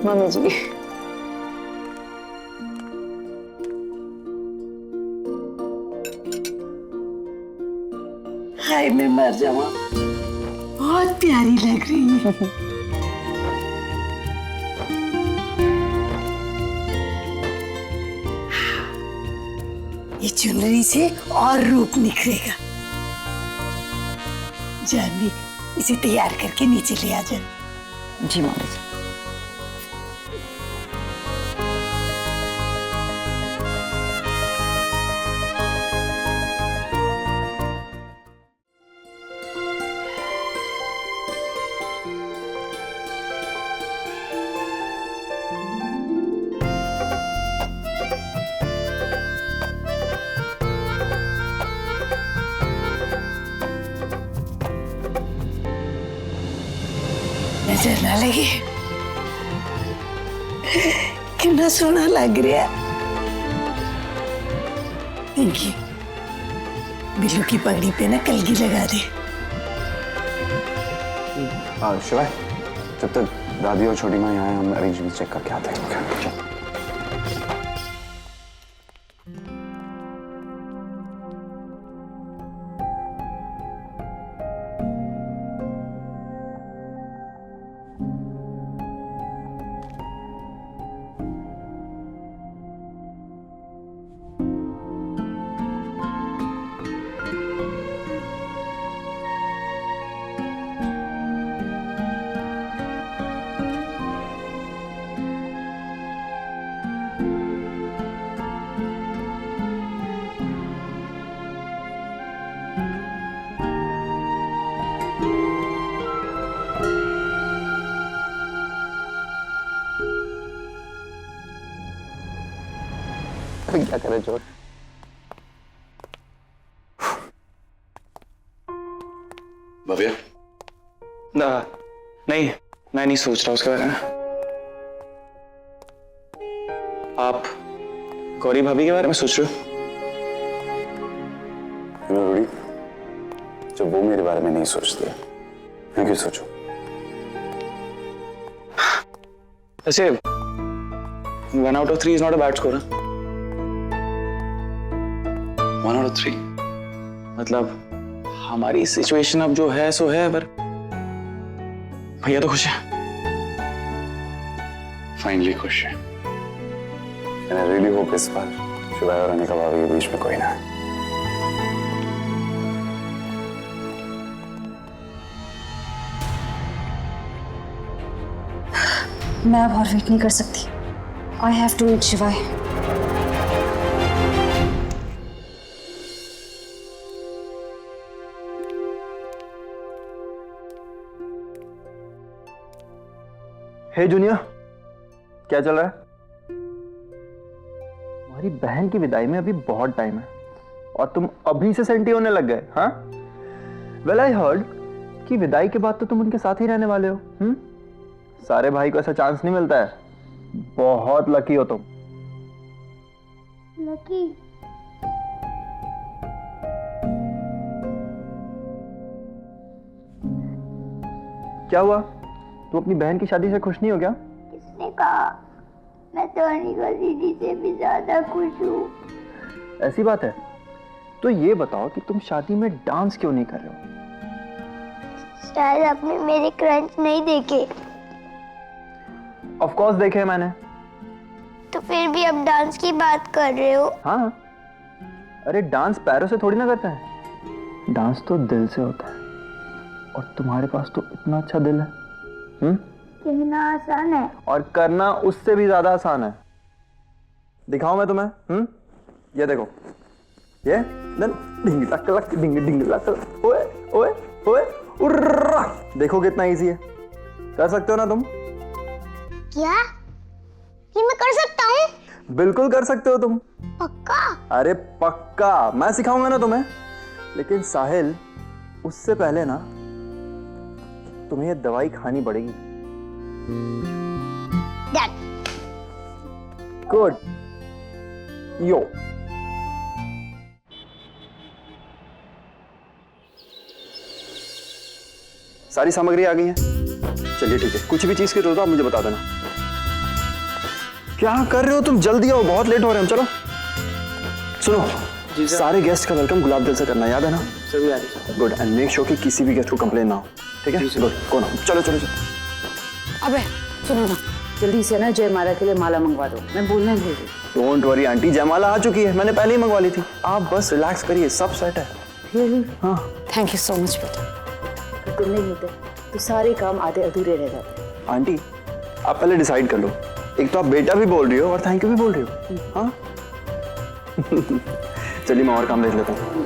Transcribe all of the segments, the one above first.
Mummy जी। हाय मैं मर जाऊं, बहुत प्यारी लग रही है। ये चुनरी से और रूप निखरेगा। जानवी, इसे तैयार करके नीचे ले आ जाना। जी मम्मी जी। नजर ना लगे, कितना सोना लग रहा है। पिंकी, बिल्लू की पगड़ी पे ना कलगी लगा दे। शिवाय, जब तक दादी और छोटी माँ यहाँ हैं, हम अरेंजमेंट चेक करके आते हैं। क्या करे जोर। भव्या? नहीं, मैं नहीं सोच रहा उसके बारे में। आप गौरी भाभी के बारे में सोच रहे हो? रूडी, जब वो मेरे बारे में नहीं सोचते, मैं क्यों सोचूं? ऐसे 1 out of 3 is not a bad score. 1 out of 3? मतलब हमारी सिचुएशन अब जो है सो है, पर भैया तो खुश है। फाइनली खुश है। And I really hope इस बार शिवाय और अनिका भाभी के बीच में कोई ना है। मैं अब और वेट नहीं कर सकती। आई हैव टू मीट शिवाय। हे जूनियर, क्या चल रहा है? तुम्हारी बहन की विदाई में अभी बहुत टाइम है और तुम अभी से सेंटी होने लग गए, हाँ? वेल आई हर्ड कि विदाई के बाद तो तुम उनके साथ ही रहने वाले हो, सारे भाई को ऐसा चांस नहीं मिलता है। बहुत लकी हो तुम। लकी? क्या हुआ? तुम अपनी बहन की शादी से खुश नहीं हो क्या? किसने कहा? मैं तो अनिका दीदी से भी ज्यादा खुश हूँ। ऐसी बात है तो ये बताओ कि तुम शादी में डांस क्यों नहीं कर रहे हो? शायद आपने मेरे क्रंच नहीं देखे। ऑफ कोर्स देखे मैंने। तो फिर भी अब डांस की बात कर रहे हो? हाँ, अरे डांस पैरों से थोड़ी ना करते हैं, डांस तो दिल से होता है और तुम्हारे पास तो इतना अच्छा दिल है। कहना आसान है और करना उससे भी ज्यादा आसान है। दिखाऊं मैं तुम्हें? ये देखो, ये डिंग लक लक डिंग डिंग लक लक, ओए ओए ओए उर्रा। देखो कितना इजी है, कर सकते हो ना तुम? क्या ये मैं कर सकता हूँ? बिल्कुल कर सकते हो तुम। पक्का? अरे पक्का, मैं सिखाऊंगा ना तुम्हें। लेकिन साहिल, उससे पहले ना तुम्हें ये दवाई खानी पड़ेगी। डन। गुड। यो। सारी सामग्री आ गई है। चलिए ठीक है, कुछ भी चीज की जरूरत हो आप मुझे बता देना। क्या कर रहे हो तुम? जल्दी आओ, बहुत लेट हो रहे हैं हम। चलो सुनो, सारे गेस्ट का वेलकम गुलाब जल से करना, याद है ना? सभी आ रहे। गुड, एंड मेक श्योर कि किसी भी गेस्ट को कंप्लेन ना हो, ठीक है? गुड, कौन? चलो चलो चलो। अबे सुनो ना, जल्दी से ना जयमाला के लिए माला मंगवा दो, मैं बोलना भूल गई। डोंट वरी आंटी, जयमाला आ चुकी है, मैंने पहले ही मंगवा ली थी। आप बस रिलैक्स करिए, सब सेट है। हाँ थैंक यू सो मच बेटा। अगर तुम नहीं होते तो सारे काम आधे अधूरे रह जाते। आंटी, आप पहले डिसाइड कर लो, एक तो आप बेटा भी बोल रही हो और थैंक यू भी बोल रही हो। हाँ चलिए मैं और काम देख लेता हूँ।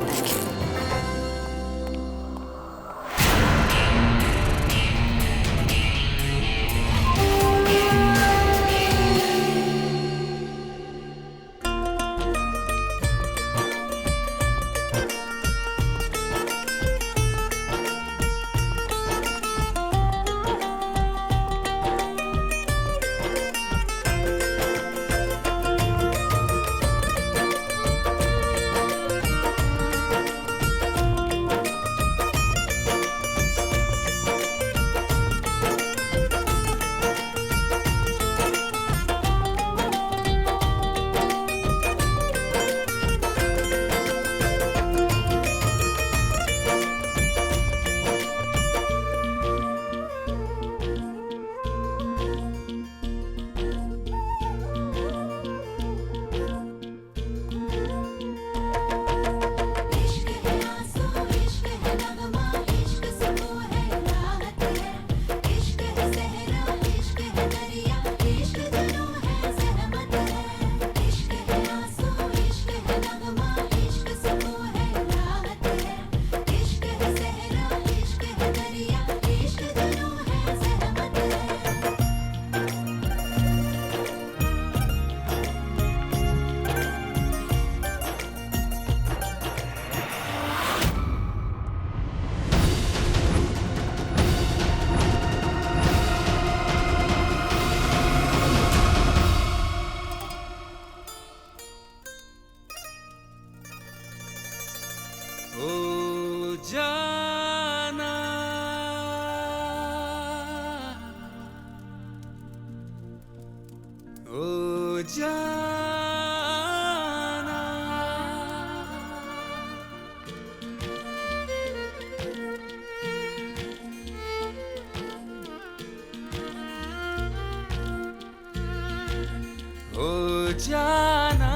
जाना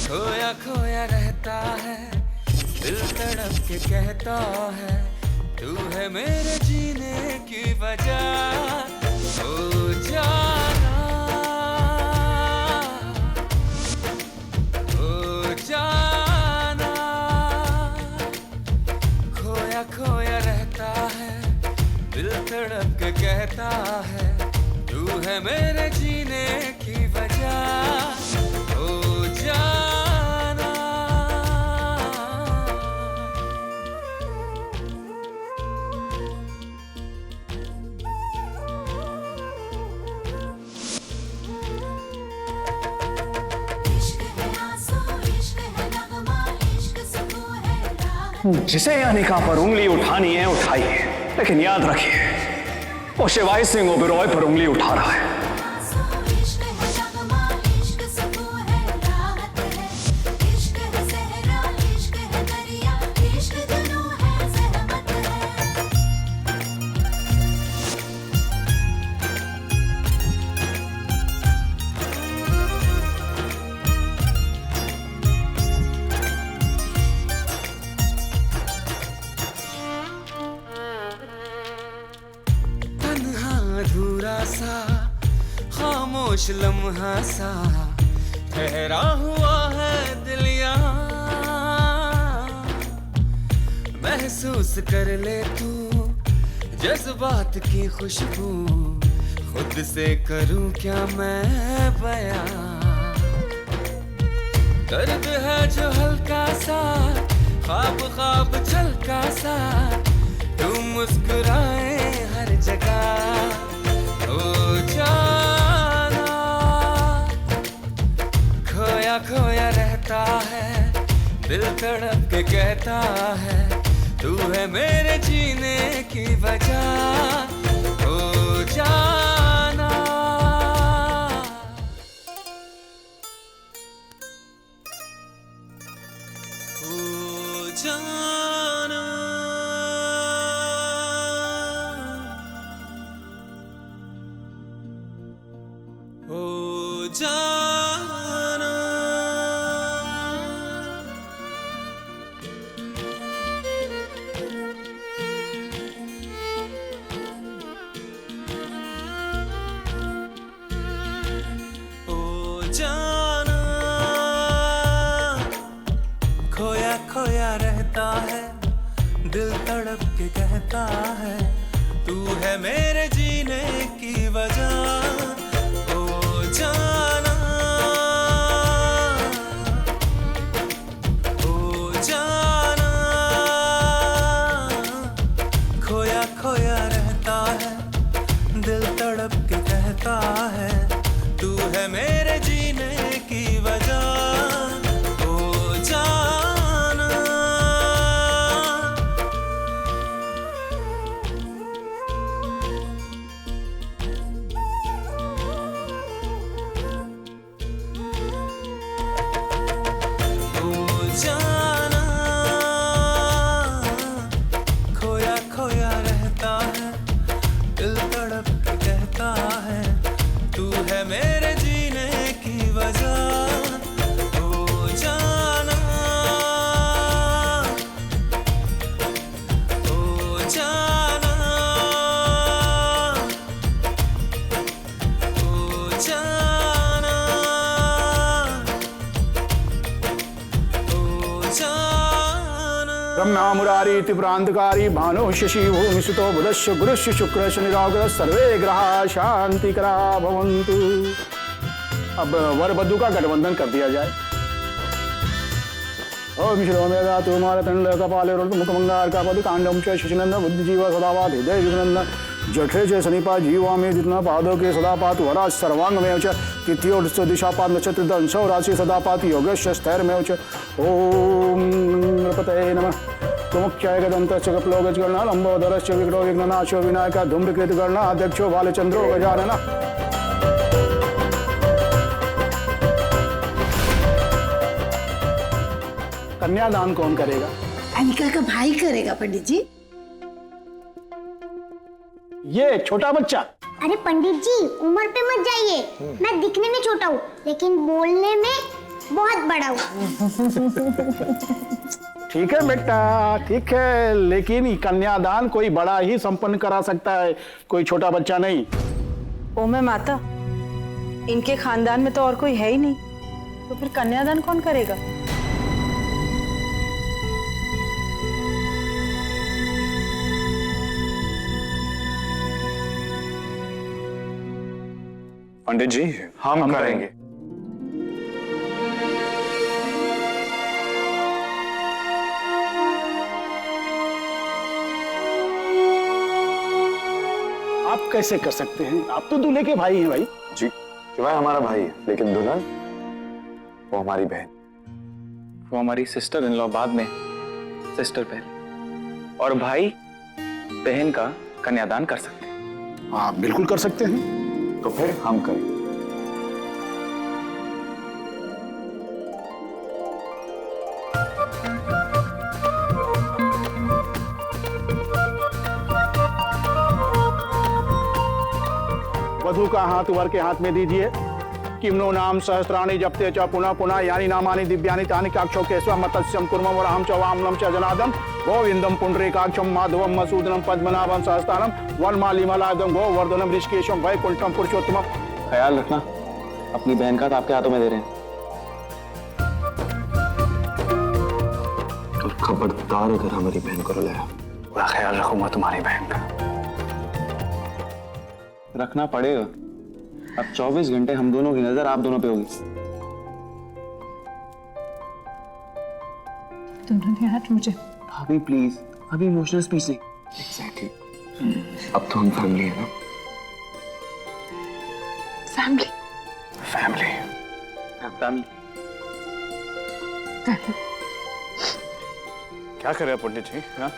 खोया खोया रहता है, दिल तड़प के कहता है तू है मेरे जीने की वजह। हो जाना हो जाना, खोया खोया रहता है, दिल तड़प के कहता है तू है मेरे जीने की वजह। हो जाना जिसे यानी कहां पर उंगली उठानी है उठाइए, लेकिन याद रखिए वो शिवाय सिंह ओबेरॉय पर उंगली उठा रहा है। अधूरा सा खामोश लम्हा सा ठहरा हुआ है दिल यहाँ, महसूस कर ले तू जज्बात की खुशबू, खुद से करूं क्या मैं बयां। दर्द है जो हल्का सा, ख्वाब ख्वाब झलका सा, तू मुस्कुराए हर जगह। हो जाना खोया खोया रहता है, दिल तड़प के कहता है तू है मेरे जीने की वजह। हो जाना जाना, ओ जाना, ओ जाना, खोया खोया रहता है, दिल तड़प के कहता है, तू है मेरे जीने की वजह, ओ जाना, ओ जाना, खोया खोया रहता है, दिल तड़प के कहता है, तू है मेरे जीने की वजह, ओ जाना। ओ जाना, खोया खोया रहता है, दिल तड़प के कहता है, तू है मेरे जीने की वजह, ओ जाना, ओ जाना, ओ जाना, ओ जाना। रमना मुरारी त्रिप्रांतकारी भानु शशि भूमिसुतो बुधस्य गुरुस्य शुक्रस्य निराग्रह सर्वे ग्रहा शांतिकरा भवन्तु। अब वर वधु का गठबंधन कर दिया जाए। ओम श्री मेधा तुमार तंड कपाले मुखमंगार का पद कांडम च शशिनंद बुद्धिजीव सदावाद हृदय विघ्नंद जठरे च शनिपा जीवा में जितना पादों के सदापात वरा सर्वांग में च तृतीयों दिशापात नक्षत्र दंशो राशि सदापात योगेश स्थैर में च ओम नृपतये नमः तुमुख्याय गदंतश्च कपलोगज गणना लंबोदरश्च विघ्नो विघ्ननाशो विनायक धूम्रकृत गणना अध्यक्षो बालचंद्रो गजानन। कन्यादान कौन करेगा? अनिका का भाई करेगा पंडित जी। ये छोटा बच्चा? अरे पंडित जी उम्र पे मत जाइए, मैं दिखने में छोटा हूँ लेकिन बोलने में बहुत बड़ा हूँ। ठीक है बेटा, ठीक है, लेकिन कन्यादान कोई बड़ा ही संपन्न करा सकता है, कोई छोटा बच्चा नहीं। ओ मैं माता, इनके खानदान में तो और कोई है ही नहीं, तो फिर कन्यादान कौन करेगा? पंडित जी हम करेंगे। आप कैसे कर सकते हैं? आप तो दूल्हे के भाई हैं भाई। जी शिवाय हमारा भाई है, लेकिन दुल्हन वो हमारी बहन। वो हमारी सिस्टर इन लॉ बाद में, सिस्टर पहले, और भाई बहन का कन्यादान कर सकते हैं। आप बिल्कुल कर सकते हैं। तो फिर हम करें। वधु का हाथ वर के हाथ में दीजिए। किम्नो नाम सहस्राणि जप्ते च पुनः पुनः यानी नामानि दिव्यानि तानि काक्षौ केशव मत्स्यम कुर्मम वराहं च वामनं च जनादम गोविंदम पुंडरीकाक्षं माधवम मसूदनम पद्मनाभं सहस्तानम वनमालिमलादम गोवर्धनम ऋषिकेशम वैकुंठम पुरुषोत्तमम। ख्याल रखना, अपनी बहन का तो आपके हाथों में दे रहे हैं। तो खबरदार अगर हमारी बहन को रुलाया, पूरा ख्याल रखूंगा तुम्हारी बहन का। रखना पड़ेगा। अब 24 घंटे हम दोनों की नजर आप दोनों पे होगी। तुमने यार मुझे भाभी प्लीज, अभी इमोशनल स्पीच नहीं। एग्जैक्टली, अब तो हम फैमिली है ना। Family family family. क्या कर रहे हैं पंडित जी? हाँ?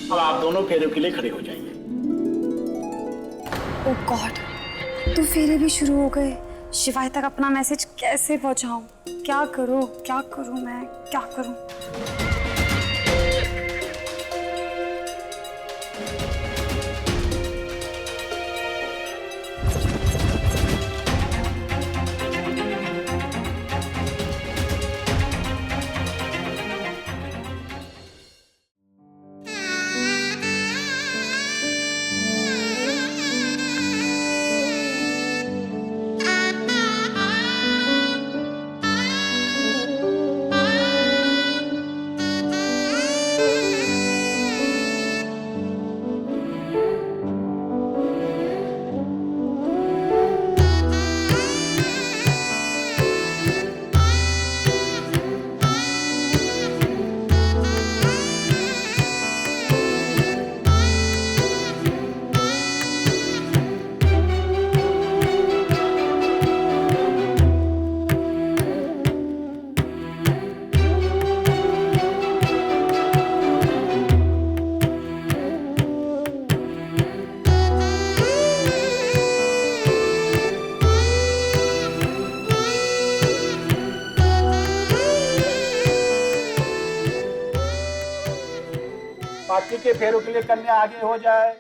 अब आप दोनों फेरों के लिए खड़े हो जाएंगे। ओह गॉड, तो फेरे भी शुरू हो गए। शिवाय तक अपना मैसेज कैसे पहुंचाऊं? क्या करूं मैं, क्या करूं? पार्टी के फेरों के लिए कन्या आगे हो जाए।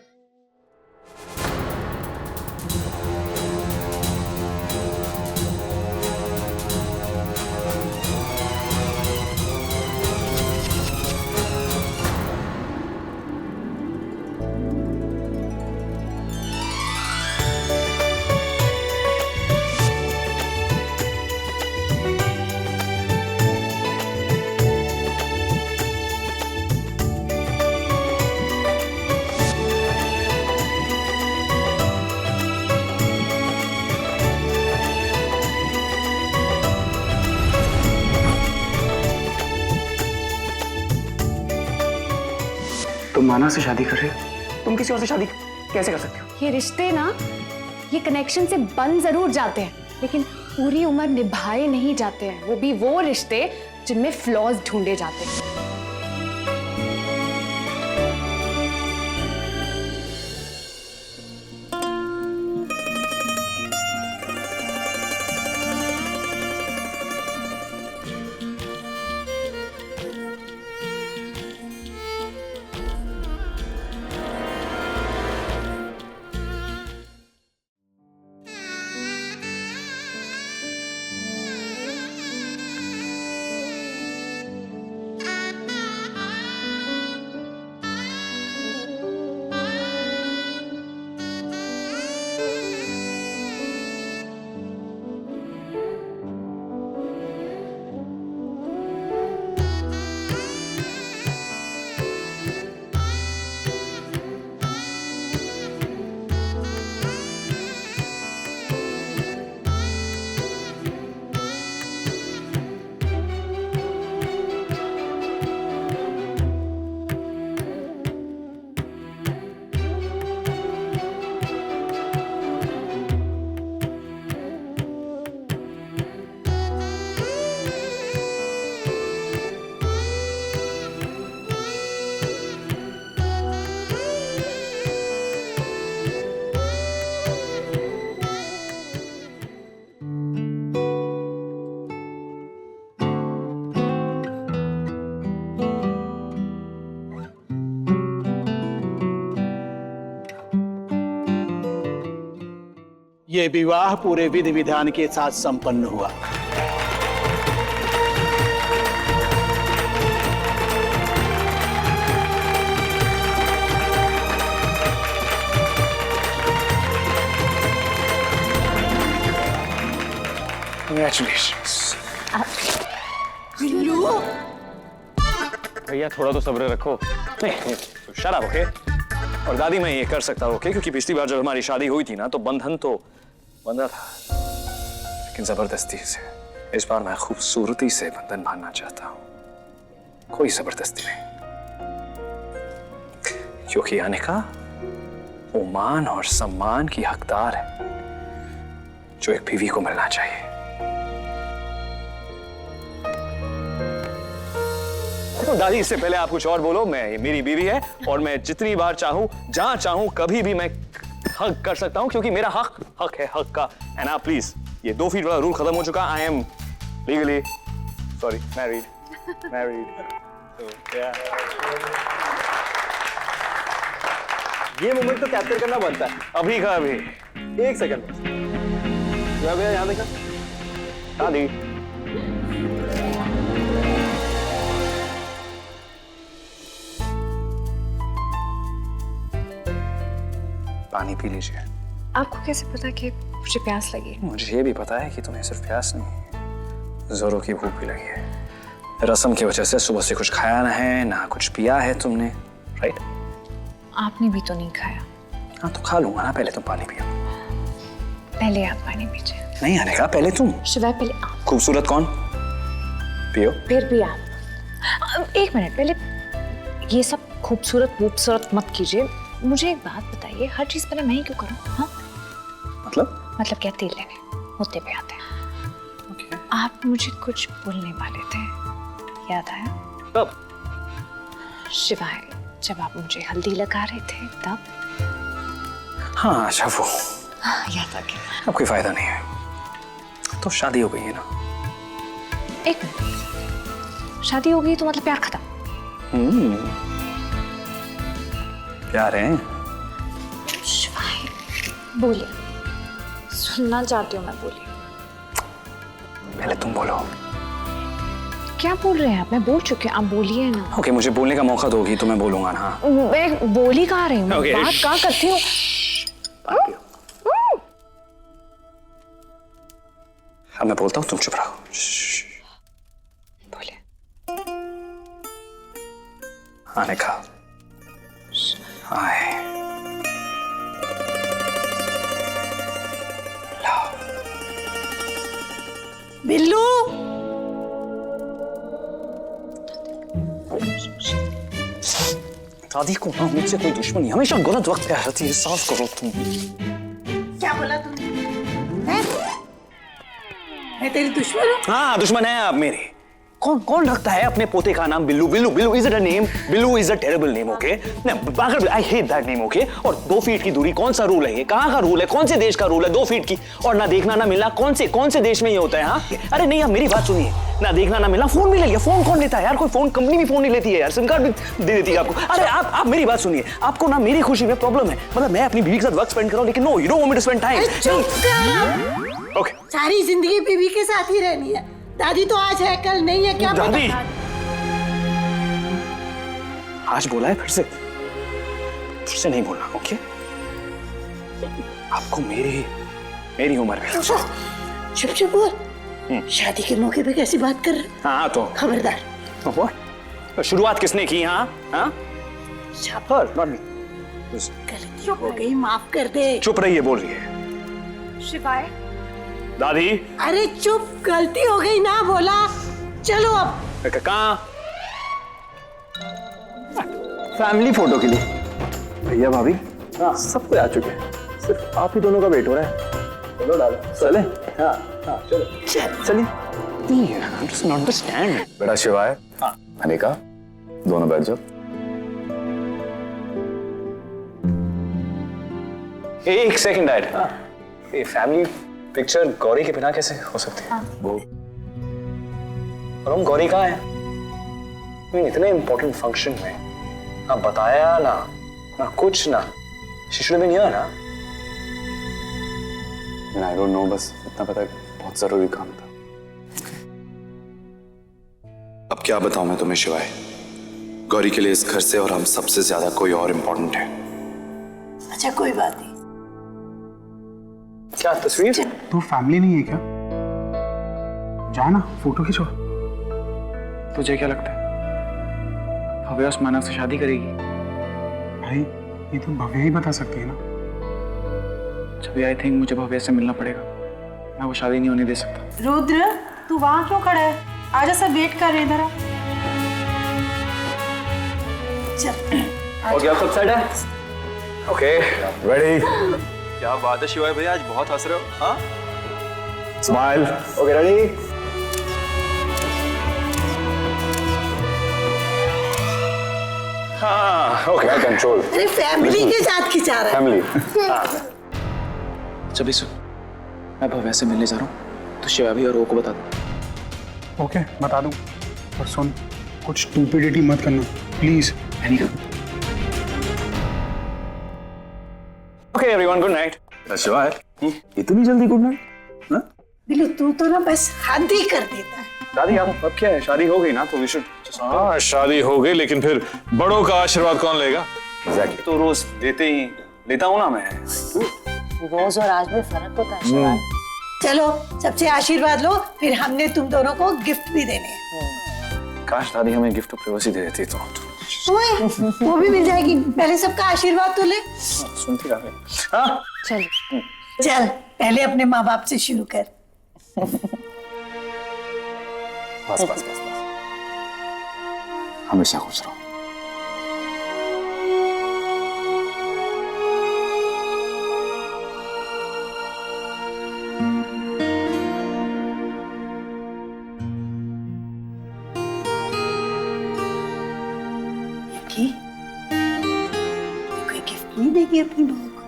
तुम माना से शादी कर रहे हो? तुम किसी और से शादी कैसे कर सकते हो? ये रिश्ते ना, ये कनेक्शन से बन जरूर जाते हैं, लेकिन पूरी उम्र निभाए नहीं जाते हैं। वो भी वो रिश्ते जिनमें फ्लॉज ढूंढे जाते हैं। ये विवाह पूरे विधि विधान के साथ संपन्न हुआ। Congratulations. भैया थोड़ा तो सब्र रखो। नहीं, शट अप, ओके? और दादी मैं ये कर सकता हूँ, ओके? क्योंकि पिछली बार जब हमारी शादी हुई थी ना, तो बंधन तो बंधा था, लेकिन जबरदस्ती से। इस बार मैं खूबसूरती से बंधन बांधना चाहता हूँ, कोई जबरदस्ती नहीं। क्योंकि अनिका वो मान और सम्मान की हकदार है जो एक बीवी को मिलना चाहिए। तो दादी, इससे पहले आप कुछ और बोलो। मैं, मेरी बीवी है और मैं जितनी बार चाहूं, जहां चाहूं, कभी भी मैं हक कर सकता हूं, क्योंकि मेरा हक है हक का। एंड आप प्लीज ये 2 फीट वाला रूल खत्म हो चुका। I am legally sorry married. ये मोमेंट तो कैप्चर करना बनता है। अभी का अभी। 1 सेकंड बस। भैया यहाँ देखा। शादी। पानी पी लीजिए। आपको कैसे पता कि मुझे प्यास लगी? मुझे ये भी पता है कि तुम्हें सिर्फ प्यास नहीं, जोरों की भूख भी लगी है। रस्म की वजह से सुबह से कुछ खाया ना है, ना कुछ पिया है तुमने, राइट? आपने भी तो नहीं खाया। हाँ तो खा लूंगा ना, पहले तुम पानी पियो। पहले आप पानी पीजिए। नहीं आने का, पहले तुम। शिवाय पहले आप। खूबसूरत कौन? पियो। फिर भी आप। 1 मिनट, पहले ये सब खूबसूरत मत कीजिए। मुझे एक बात बताइए, हर चीज पहले मैं ही क्यों करूं? हाँ मतलब क्या तेल लेने होते पे आते हैं। okay. आप मुझे कुछ बोलने वाले थे, याद आया? कब? शिवाय, जब आप मुझे हल्दी लगा रहे थे तब। हाँ अच्छा वो याद आ गया। अब कोई फायदा नहीं है, तो शादी हो गई है ना। 1 मिनट, शादी हो गई तो मतलब प्यार खत्म? प्यार है। शिवाय बोलिए, सुनना चाहती हूँ मैं, बोलिए। पहले तुम बोलो। क्या बोल रहे हैं आप? मैं बोल चुकी हूँ, आप बोलिए ना। ओके मुझे बोलने का मौका दोगी तो मैं बोलूंगा ना। मैं बोल ही कहाँ रही हूँ, Okay. बात कहाँ करती हूँ। अब मैं बोलता हूँ, तुम चुप रहो। बोलिए। आने का। आए। बिल्लू, दादी को ना मुझसे कोई दुश्मनी, हमेशा गलत वक्त पे आती है, साफ करो तुम। क्या बोला तूने? मैं तेरी दुश्मन हूँ? हाँ दुश्मन है आप मेरे। कौन रखता है अपने पोते का नाम Billu? Billu is it a name? Billu is a terrible name, okay? I hate that name, okay? और 2 फीट की दूरी कौन सा रूल है ये? कहाँ का रूल है? कौन से देश का रूल है 2 फीट की? और ना देखना ना मिलना, कौन से देश में ये होता है? हाँ अरे नहीं, आप मेरी बात सुनिए। ना देखना ना मिलना, फोन भी ले लिया। फोन कौन लेता है यार? कोई फोन कंपनी भी फोन नहीं लेती है यार, सिम कार्ड भी दे देती है आपको। अरे आप मेरी बात सुनिए, आपको ना मेरी खुशी में प्रॉब्लम है। मतलब मैं अपनी बीवी के साथ वक्त स्पेंड कर रहा हूँ, लेकिन no, you don't want me to spend time. Okay सारी जिंदगी बीवी के साथ ही रहनी है। दादी तो आज है कल नहीं है, क्या पता? दादी आज बोला है, फिर से नहीं बोलना, ओके? आपको मेरी उम्र में चुप बोल। शादी के मौके पे कैसी बात कर रहे? हाँ तो खबरदार। तो शुरुआत किसने की? हाँ गलती हो गई, माफ कर दे। चुप रहिए, बोल रही है शिवाय। दादी। अरे चुप, गलती हो गई ना बोला। चलो अब। कहाँ? फैमिली फोटो के लिए भैया भाभी सब कोई आ चुके हैं, सिर्फ आप ही दोनों का वेट हो रहा है। चलो डालो, चले? हाँ चलो चलिए। बेटा शिवाय, अनिका, दोनों बैठ जाओ। एक सेकंड डैड, ये फैमिली पिक्चर गौरी के बिना कैसे हो सकती है? वो और हम गौरी कहाँ है? इतने इंपॉर्टेंट फंक्शन में ना बताया, ना कुछ, ना शिशु भी नहीं आया ना। आई डोंट नो, बस इतना पता है बहुत जरूरी काम था। अब क्या बताऊं मैं तुम्हें शिवाय, गौरी के लिए इस घर से और हम सबसे ज्यादा कोई और इम्पोर्टेंट है। अच्छा कोई बात नहीं। क्या तस्वीर? तो फैमिली नहीं है क्या? जाना फोटो खिंचो। तुझे क्या लगता है भव्या उस मानव से शादी करेगी? भाई ये तो भव्या ही बता सकती है ना। छवि, आई थिंक मुझे भव्या से मिलना पड़ेगा, मैं वो शादी नहीं होने दे सकता। रुद्र, तू वहां क्यों खड़ा है? आजा, सब वेट कर रहे हैं इधर। हो गया, सब सेट है? Okay ready. क्या बात है शिवाय भैया, आज बहुत हंस रहे हो। हाँ स्माइल। Okay ready. हाँ ओके कंट्रोल। अरे फैमिली के साथ खिंचा रहा है। फैमिली। चल सुन, मैं भव्या से मिलने जा रहा हूँ, तो शिवा भी और वो को बता दो। ओके, बता दूं। और सुन, कुछ स्टूपिडिटी मत करना please. Okay everyone, good night. शिवाय, इतनी जल्दी गुड नाइट? बिल्लू तू तो ना बस हद ही कर देता है। दादी आप अब क्या है, शादी हो गई ना, तो वी शुड। हाँ शादी हो गई, लेकिन फिर बड़ों का आशीर्वाद कौन लेगा? एग्जैक्टली, तो रोज लेता हूँ ना मैं। रोज और आज में फर्क होता है शिवाय। चलो सबसे आशीर्वाद लो, फिर हमने तुम दोनों को गिफ्ट भी देने हैं। काश दादी हमें गिफ्ट प्रिवेसी दे देती तो। ओए, वो भी मिल जाएगी, पहले सबका आशीर्वाद तो ले। सुनती रहा। हाँ चल चल पहले अपने माँ बाप से शुरू कर। बस बस बस बस, हमेशा खुश रहो। की कोई गिफ्ट नहीं देगी अपनी बहू को?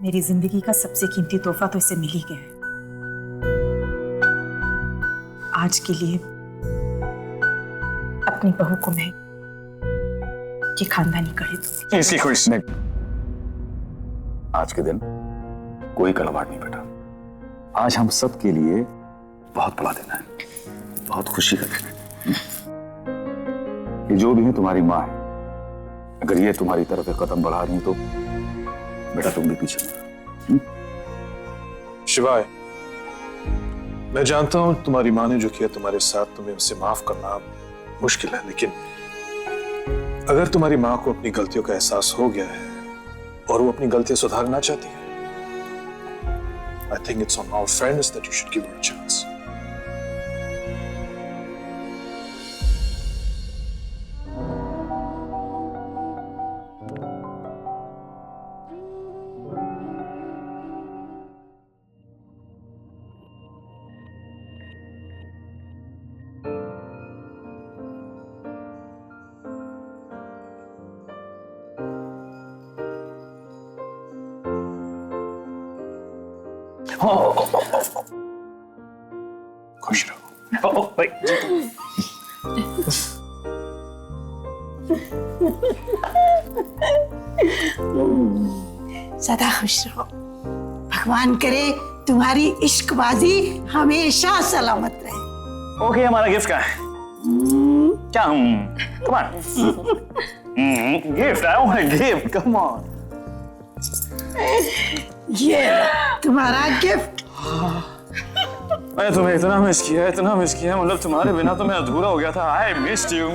मेरी जिंदगी का सबसे कीमती तोहफा तो इसे मिल ही गया है। आज के लिए अपनी बहू को मैं ये खानदानी कड़ी दूंगी। इसकी कोई नहीं, आज के दिन कोई कड़वाहट नहीं बेटा। आज हम सब के लिए बहुत बड़ा दिन है, बहुत खुशी का दिन है। ये जो भी है तुम्हारी माँ है, अगर ये तुम्हारी तरफ एक कदम बढ़ा रही है तो बेटा तुम भी पीछे नहीं। शिवाय, मैं जानता हूं तुम्हारी माँ ने जो किया तुम्हारे साथ, तुम्हें उसे माफ करना मुश्किल है, लेकिन अगर तुम्हारी माँ को अपनी गलतियों का एहसास हो गया है और वो अपनी गलतियां सुधारना चाहती है, I think it's on our friends that you should give her a chance. खुश रहो। भाई सदा खुश रहो। भगवान करे तुम्हारी इश्कबाजी हमेशा सलामत रहे। ओके, हमारा गिफ्ट कहाँ है? क्या come on, gift, I want a gift, come on. ये तुम्हारा गिफ्ट। मैंने तुम्हें इतना मिस किया, मतलब तुम्हारे बिना तो मैं अधूरा हो गया था। I missed you.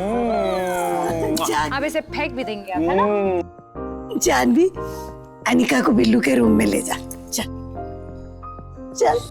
अब इसे फेंक भी देंगे आप, है ना? जानवी, अनिका को बिल्लू के रूम में ले जा। चल चल।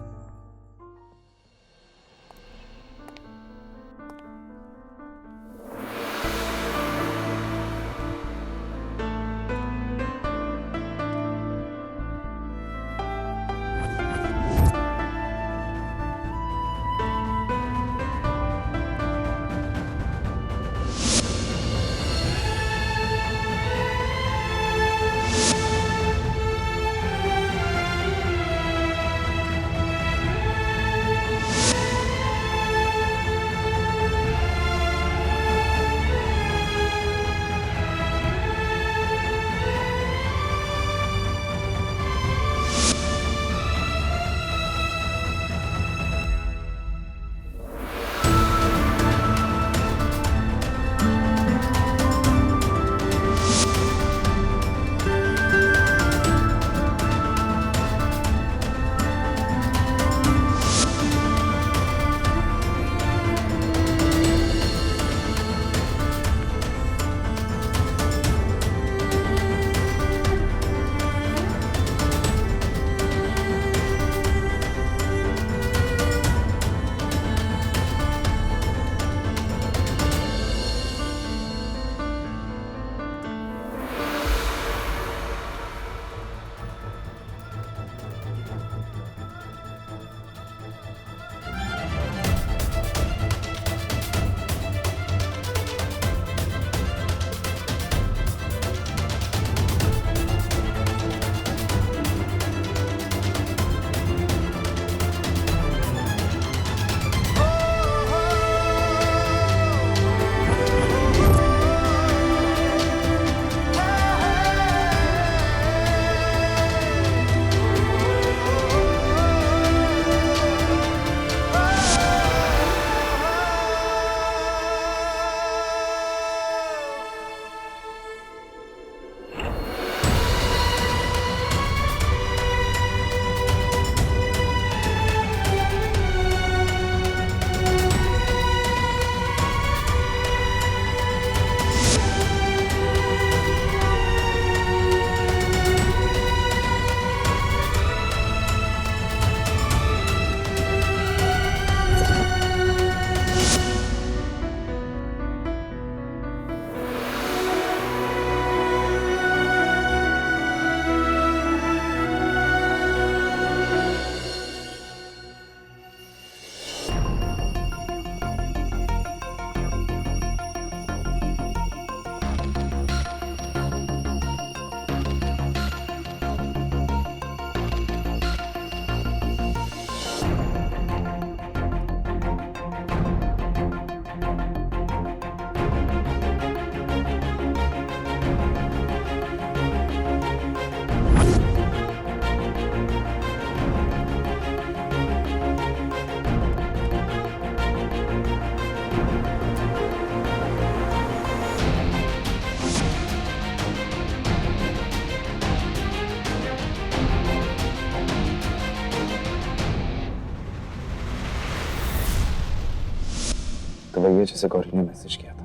वही है जिसे गौरी ने मैसेज किया था।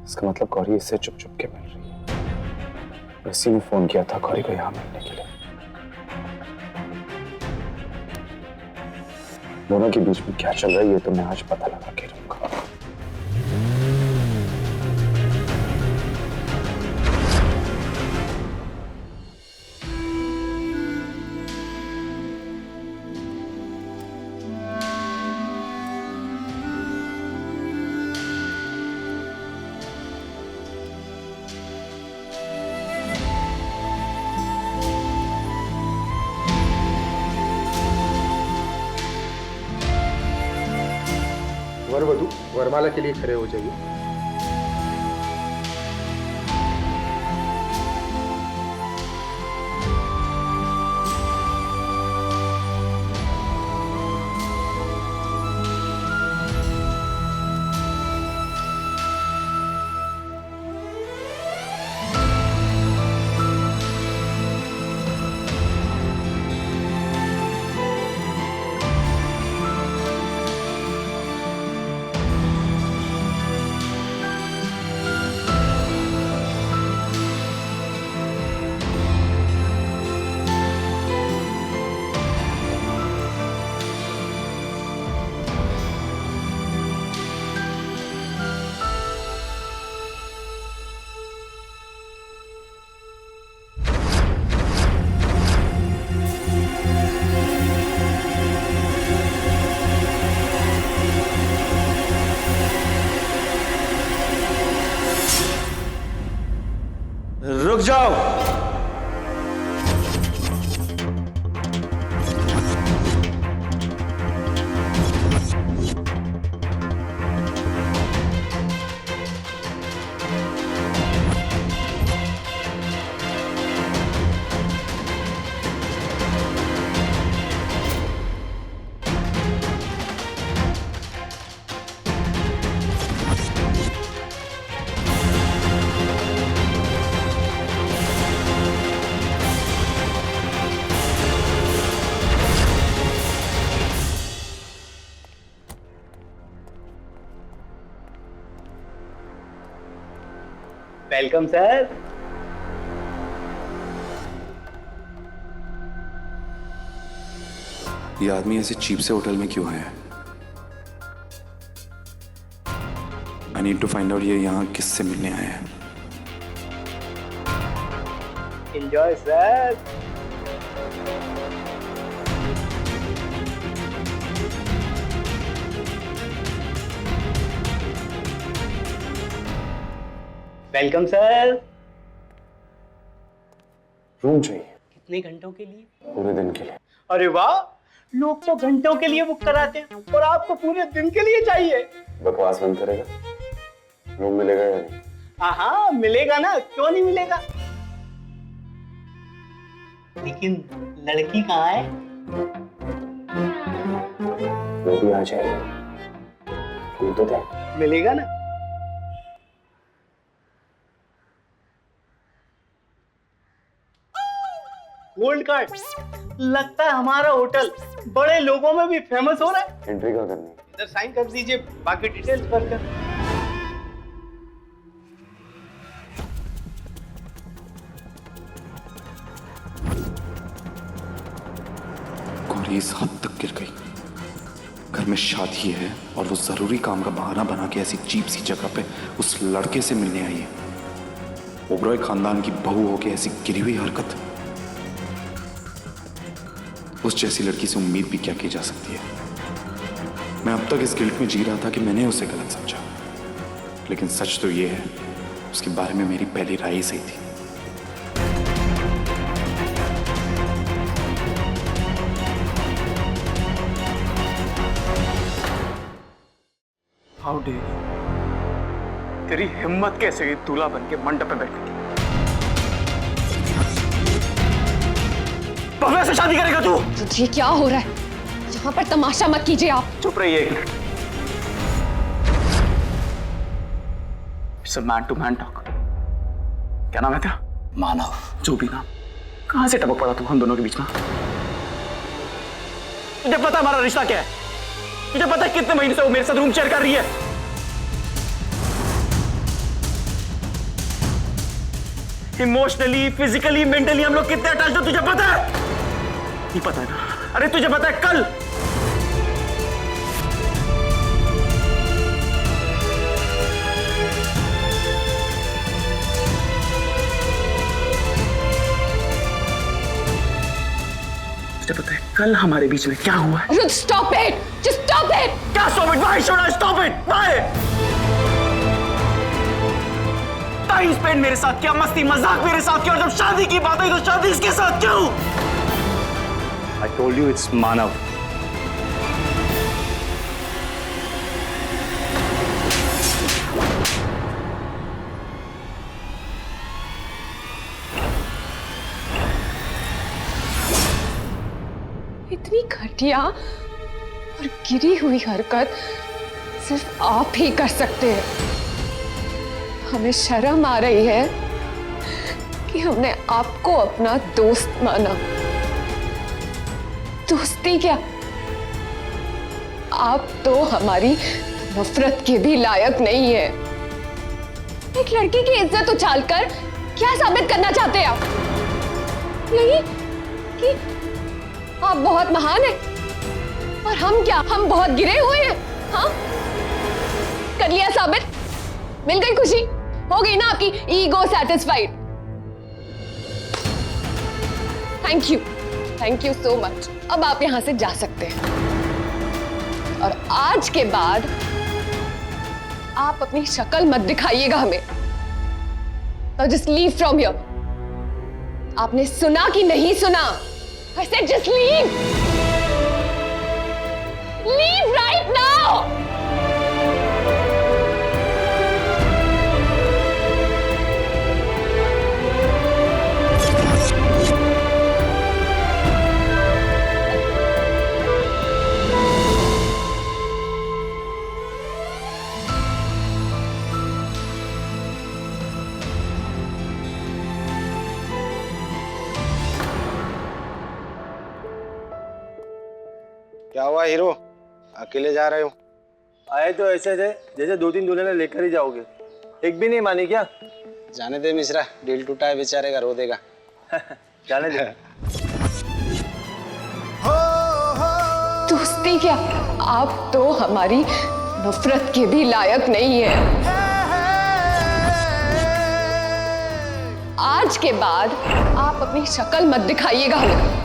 इसका मतलब गौरी इससे चुप चुप के मिल रही है। इसी ने फोन किया था गौरी को यहाँ मिलने के लिए। दोनों के बीच में क्या चल रहा है ये तो मैं आज पता लगा के रहूंगा। वर वधू वरमाला के लिए खड़े हो जाइए। रुक जाओ। Welcome sir. ये आदमी ऐसे चीप से होटल में क्यों है? I need to find out ये यहाँ किससे मिलने आया है। Enjoy sir. Welcome sir. Room चाहिए। कितने घंटों के लिए? पूरे दिन के लिए। अरे वाह, लोग तो घंटों के लिए बुक कराते हैं और आपको पूरे दिन के लिए चाहिए। बकवास बंद करेगा? रूम मिलेगा या नहीं? हाँ मिलेगा ना, क्यों नहीं मिलेगा। लेकिन लड़की कहाँ है? वो भी आ जाएगा। रूम तो दे। मिलेगा ना। Gold card. लगता है हमारा होटल बड़े लोगों में भी फेमस हो रहा है। एंट्री क्या करनी? इधर साइन कर दीजिए, बाकी डिटेल्स भर कर। गौरी इस हद तक गिर गई। घर में शादी है और वो जरूरी काम का बहाना बना के ऐसी चीप सी जगह पे उस लड़के से मिलने आई है। ओबरॉय खानदान की बहू होके ऐसी गिरी हुई हरकत, उस जैसी लड़की से उम्मीद भी क्या की जा सकती है। मैं अब तक इस गिल्ट में जी रहा था कि मैंने उसे गलत समझा, लेकिन सच तो ये है उसके बारे में मेरी पहली राय ही सही थी। हाउ डे तेरी हिम्मत कैसे हुई दूल्हा बन के मंडप पे बैठने की? भव्या से शादी करेगा तू? ये क्या हो रहा है? यहाँ पर तमाशा मत कीजिए आप। चुप रहिए एक minute. It's a man to man talk. क्या नाम है तेरा? मानव। जो भी नाम। कहां से टपक पड़ा तू हम दोनों के बीच में? मुझे पता हमारा रिश्ता क्या है। तुझे पता है कितने महीने से वो मेरे साथ रूम शेयर कर रही है? इमोशनली, फिजिकली, मेंटली हम लोग कितने अटैच्ड हो तुझे पता है? नहीं पता है ना? अरे तुझे पता है कल तुझे पता है कल हमारे बीच में क्या हुआ है? Stop it! Just stop it! क्या stop it? Why should I stop it? Why? Time spend मेरे साथ किया, मस्ती मजाक मेरे साथ किया, और जब शादी की बात आई तो शादी इसके साथ क्यों? I told you it's मानव. इतनी घटिया और गिरी हुई हरकत सिर्फ आप ही कर सकते हैं। हमें शर्म आ रही है कि हमने आपको अपना दोस्त माना। दोस्ती क्या, आप तो हमारी नफरत के भी लायक नहीं है। एक लड़की की इज्जत उछालकर क्या साबित करना चाहते हैं आप? यही कि आप बहुत महान हैं और हम क्या, हम बहुत गिरे हुए हैं? हाँ, कर लिया साबित, मिल गई खुशी, हो गई ना आपकी ego satisfied. Thank you so much. अब आप यहां से जा सकते हैं और आज के बाद आप अपनी शक्ल मत दिखाइएगा हमें। तो जस्ट लीव फ्रॉम हियर। आपने सुना कि नहीं सुना? I said just leave! Leave right now! क्या हुआ हीरो, अकेले जा रहे हो? आए तो ऐसे थे जैसे 2-3 दुल्हने लेकर ही जाओगे, एक भी नहीं मानी क्या? जाने दे मिश्रा, दिल टूटा है बेचारे का, रो देगा। जाने दे। दोस्ती क्या, आप तो हमारी नफरत के भी लायक नहीं है। आज के बाद आप अपनी शक्ल मत दिखाइएगा हमें।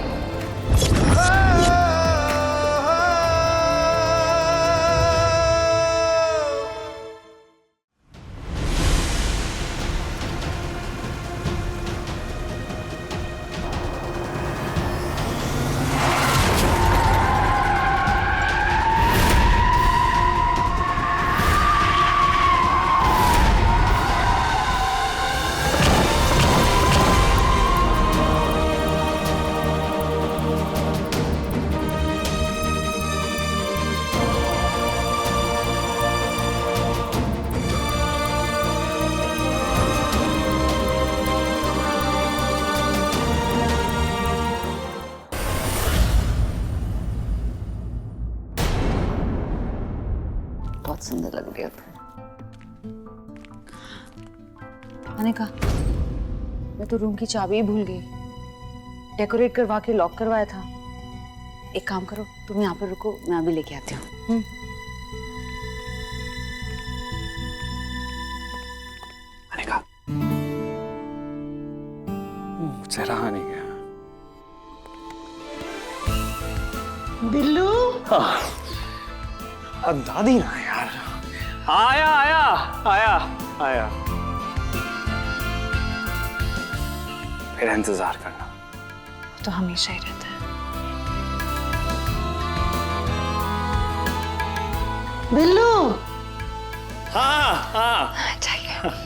बहुत सुंदर लग रही हो मैंने कहा मैं तो रूम की चाबी ही भूल गई, डेकोरेट करवा के लॉक करवाया था। एक काम करो, तुम यहाँ पर रुको, मैं अभी लेके आती हूँ। मैंने कहा मुझसे रहा नहीं गया। बिल्लू, अब दादी ना यार। आया आया आया आया, फिर इंतजार करना तो हमेशा ही रहता है। बिल्लू। हाँ हाँ चाहिए।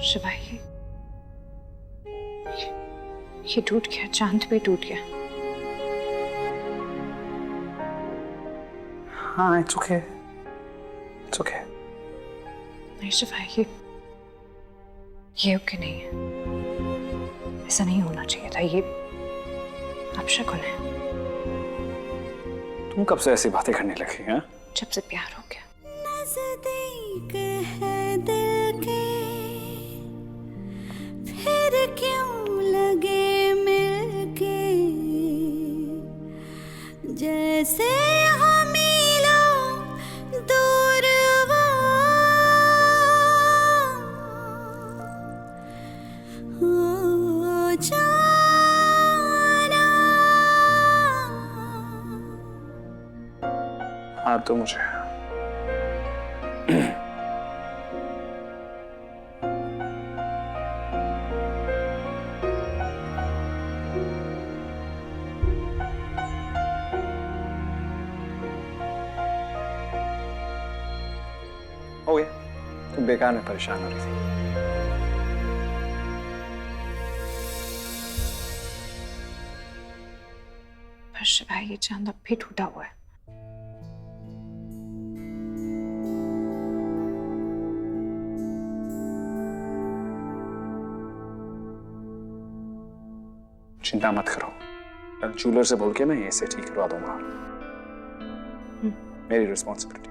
शिवा, ये टूट गया, चांद भी टूट गया। हाँ, it's okay. It's okay. नहीं शिवा, ये ओके नहीं है। ऐसा नहीं होना चाहिए था। ये अपशकुन है। तुम कब से ऐसी बातें करने लगी हैं? जब से प्यार हो गया। नज़दीक है दिल के, फिर क्यों लगे मिलके, जैसे हम मिलो दूर हो जाना। हाँ, तो मुझे हो गया। तुम बेकार में परेशान हो रही थी। पर शिवा, ये चांद अब भी टूटा हुआ है। चिंता मत करो, कल जूलर से बोल के मैं इसे ठीक करवा दूंगा। मेरी रिस्पॉन्सिबिलिटी।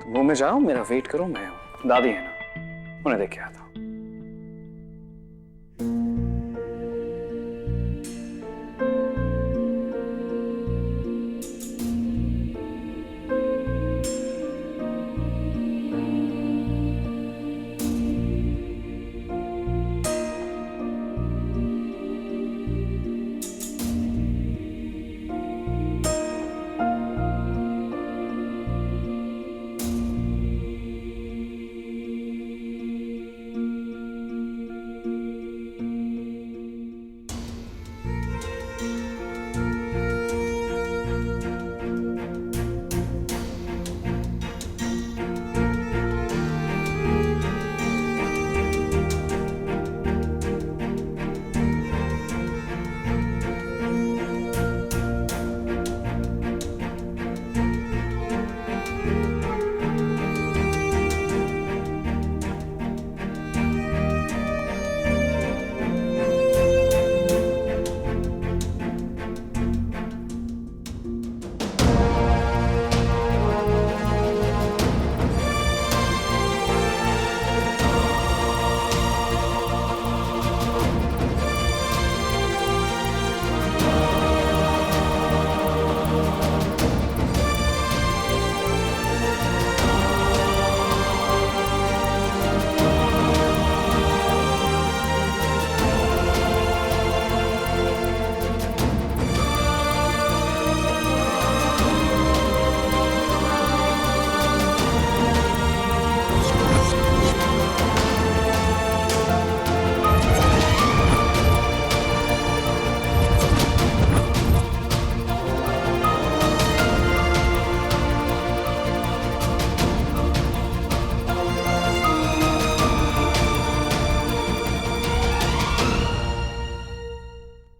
तुम रूम में जाओ, मेरा वेट करो। मैं दादी है ना, उन्हें देख के आता हूँ।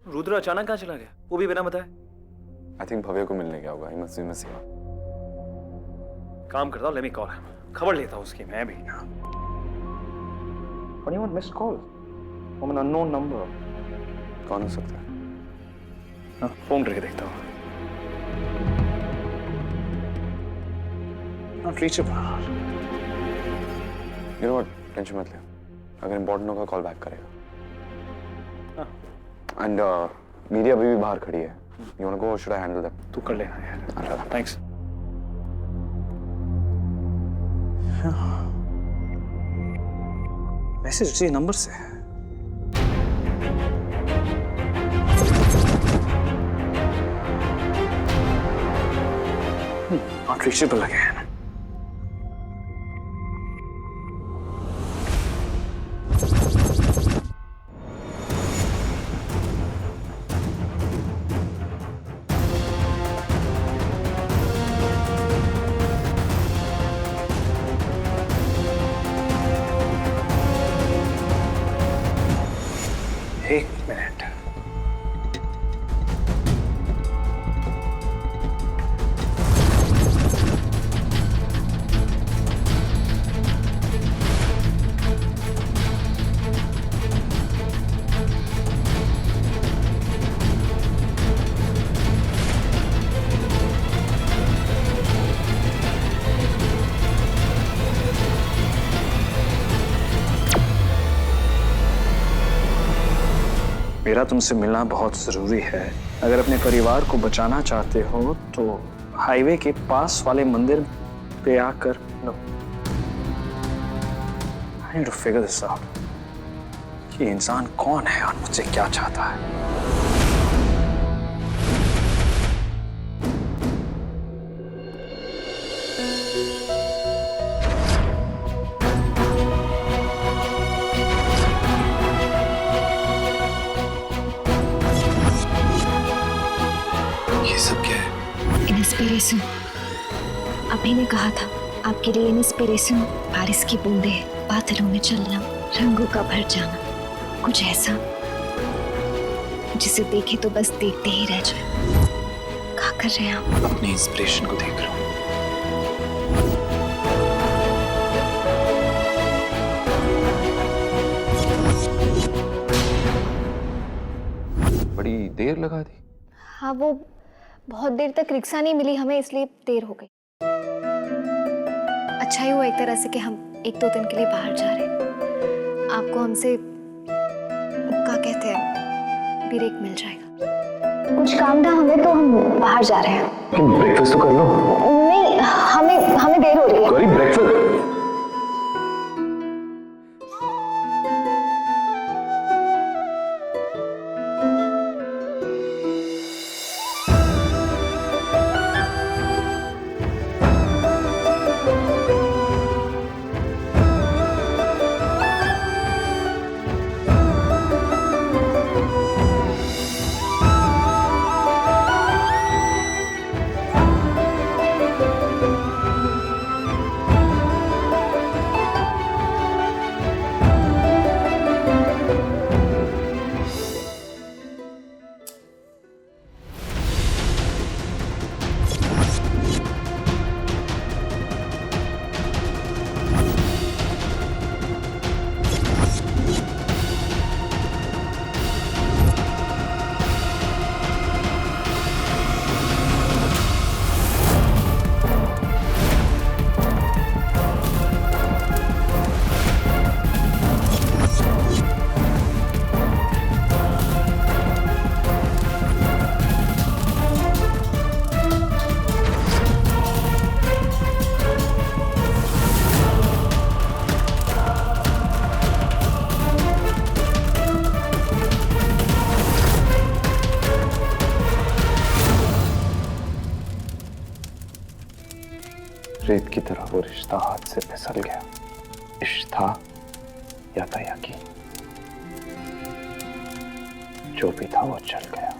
रुद्र अचानक कहाँ चला गया, वो भी बिना बताए? आई थिंक भव्य को मिलने गया होगा। He must be missing. काम करता हूँ, लेट मी कॉल हिम। खबर लेता हूँ उसकी मैं भी। 21 missed call from an unknown number. कौन हो सकता है? हाँ, फोन करके देखता हूँ। Not reachable. You know what, tension मत ले। अगर इंपॉर्टेंट होगा कॉल बैक करेगा। एंड मीडिया अभी भी बाहर खड़ी है। You want to go, should I handle that? तू कर लेना यार। थैंक्स। मैसेज इसी नंबर से है। Not reachable again. मेरा तुमसे मिलना बहुत जरूरी है। अगर अपने परिवार को बचाना चाहते हो तो हाईवे के पास वाले मंदिर पे आकर लो। I need to figure this out कि इंसान कौन है और मुझसे क्या चाहता है। ये सब क्या है? इंस्पिरेशन। अभी ने कहा था आपके लिए इंस्पिरेशन बारिश की बूंदे, बादलों में चलना, रंगों का भर जाना, कुछ ऐसा जिसे देखे तो बस देखते ही रह जाए। क्या कर रहे हैं आप? अपनी इंस्पिरेशन को देख रहा हूँ। बड़ी देर लगा दी। हाँ, वो बहुत देर तक रिक्शा नहीं मिली हमें, इसलिए देर हो गई। अच्छा ही हुआ एक तरह से कि हम 1-2 दिन के लिए बाहर जा रहे हैं। आपको हमसे क्या कहते हैं, ब्रेक मिल जाएगा। कुछ काम था हमें, तो हम बाहर जा रहे हैं। ब्रेकफास्ट तो कर लो। नहीं, हमें देर हो रही है। करी ब्रेकफास्ट। रेत की तरह वो रिश्ता हाथ से फिसल गया। इश्क था या था यकीन, जो भी था वो चल गया।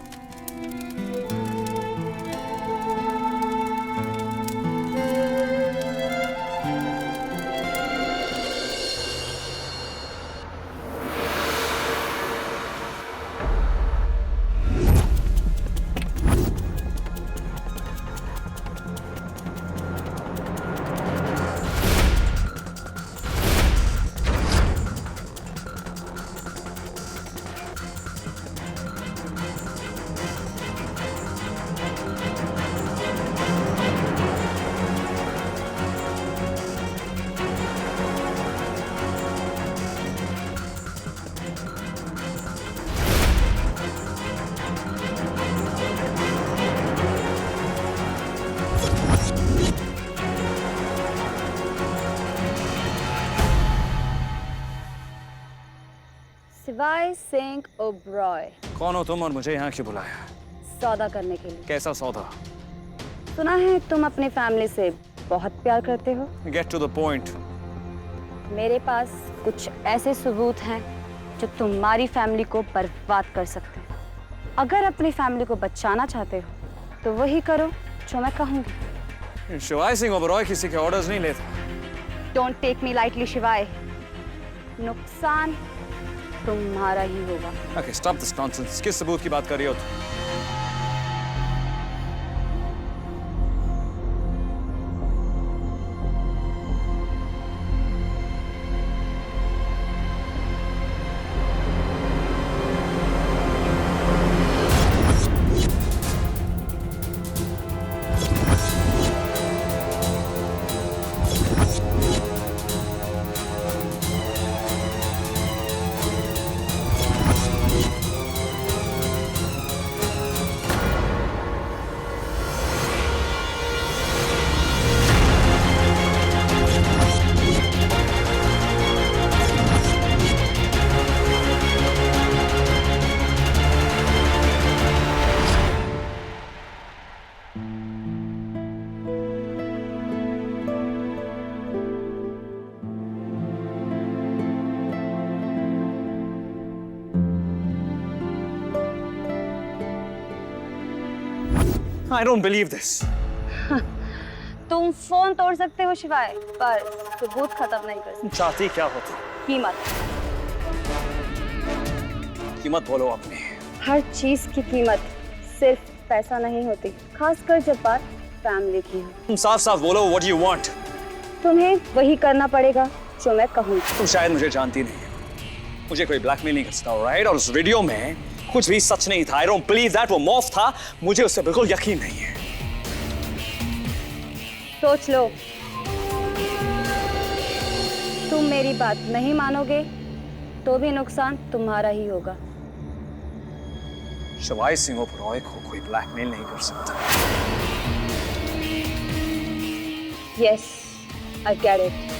शिवाय सिंह ओबरॉय। कौन हो तुम और मुझे यहाँ क्यों बुलाया? सौदा करने के लिए। कैसा सौदा? सुना है तुम अपनी फैमिली से बहुत प्यार करते हो। Get to the point. मेरे पास कुछ ऐसे सबूत हैं जो तुम्हारी फैमिली को बर्बाद कर सकते हैं। अगर अपनी फैमिली को बचाना चाहते हो तो वही करो जो मैं कहूँगी। शिवाय सिंह ओबरॉय किसी के ऑर्डर्स नहीं लेता। डोंट टेक मी लाइटली शिवाय, नुकसान तुम्हारा ही होगा। Okay, stop this nonsense. किस सबूत की बात कर रही हो तुम? I don't believe this. तुम फोन तोड़ सकते हो शिवाय, पर सबूत खत्म नहीं कर सकते। चाहती क्या होती? कीमत। कीमत बोलो अपनी। हर चीज की कीमत सिर्फ पैसा नहीं होती, खासकर जब बात फैमिली की हो। तुम साफ साफ बोलो, what do you want? तुम्हें वही करना पड़ेगा जो मैं कहूँ। तुम शायद मुझे जानती नहीं, मुझे कोई ब्लैकमेल नहीं कर सकता, राइट? और उस वीडियो में कुछ भी सच नहीं था। I don't believe that, वो मॉफ था, मुझे उससे बिल्कुल यकीन नहीं है। सोच लो, तुम मेरी बात नहीं मानोगे तो भी नुकसान तुम्हारा ही होगा। शिवाय सिंह ओबरॉय को कोई ब्लैकमेल नहीं कर सकता। Yes, I get it.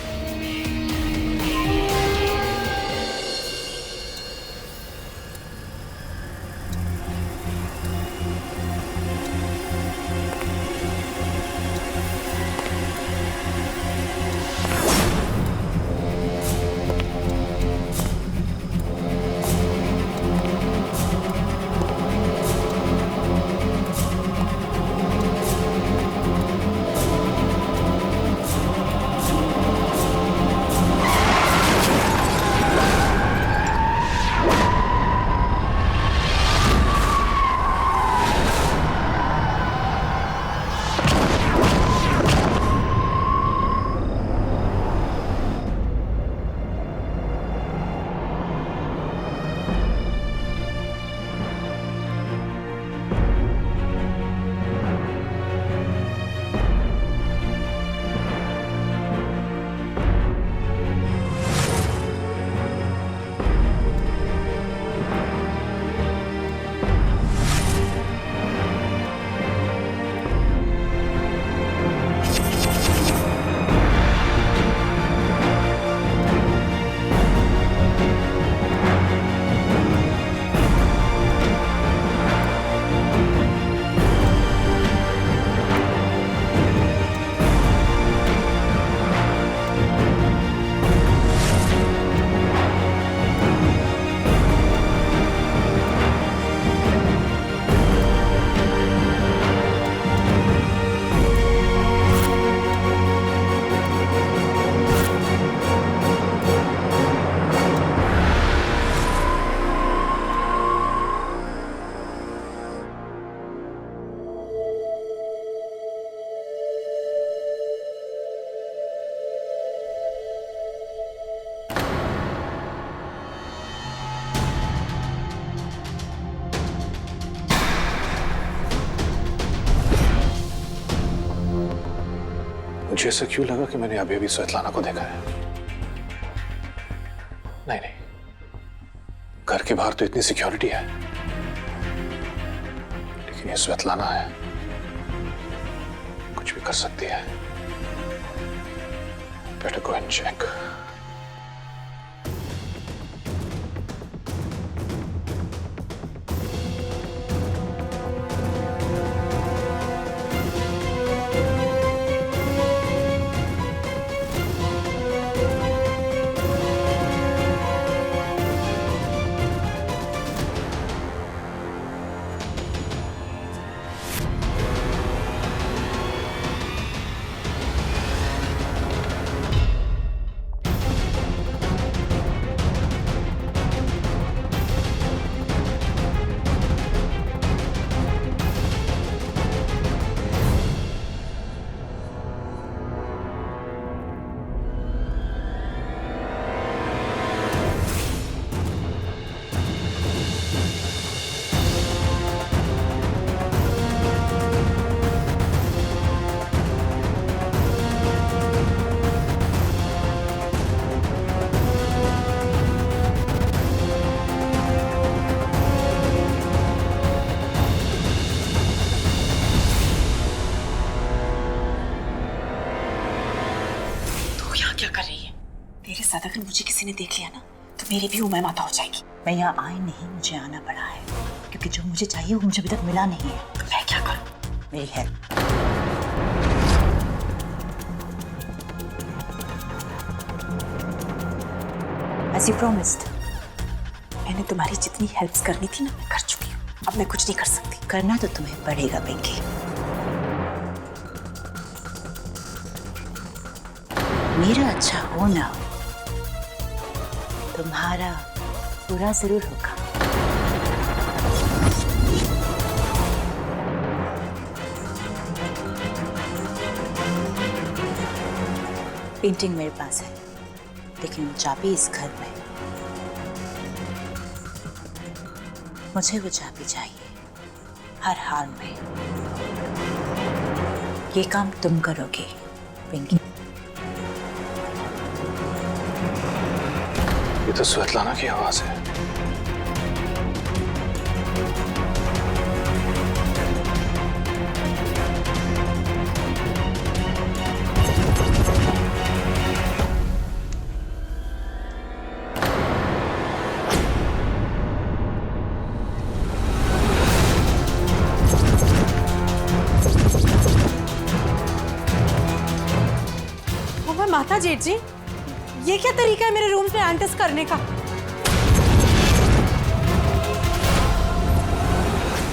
मुझे ऐसा क्यों लगा कि मैंने अभी अभी स्वेतलाना को देखा है? नहीं नहीं, घर के बाहर तो इतनी सिक्योरिटी है, लेकिन ये स्वेतलाना है, कुछ भी कर सकती है। Better go and check. क्या कर रही है? तेरे साथ अगर मुझे किसी ने देख लिया ना तो मेरी भी उम्र माता हो जाएगी। मैं यहाँ आई नहीं, मुझे आना पड़ा है, क्योंकि जो मुझे चाहिए वो मुझे अभी तक मिला नहीं है। तो मैं क्या करूँ? मेरी हेल्प। As you promised, मैंने तुम्हारी जितनी हेल्प्स करनी थी ना मैं कर चुकी हूँ। अब मैं कुछ नहीं कर सकती। करना तो तुम्हें पड़ेगा पिंकी। मेरा अच्छा हो ना हो, तुम्हारा बुरा जरूर होगा। पेंटिंग मेरे पास है, लेकिन वो चाबी इस घर में है। मुझे वो चाबी चाहिए हर हाल में। ये काम तुम करोगे पिंकी। ये तो स्वेतलाना की आवाज है। माता जेठ जी, ये क्या तरीका है मेरे रूम में एंटर्स करने का?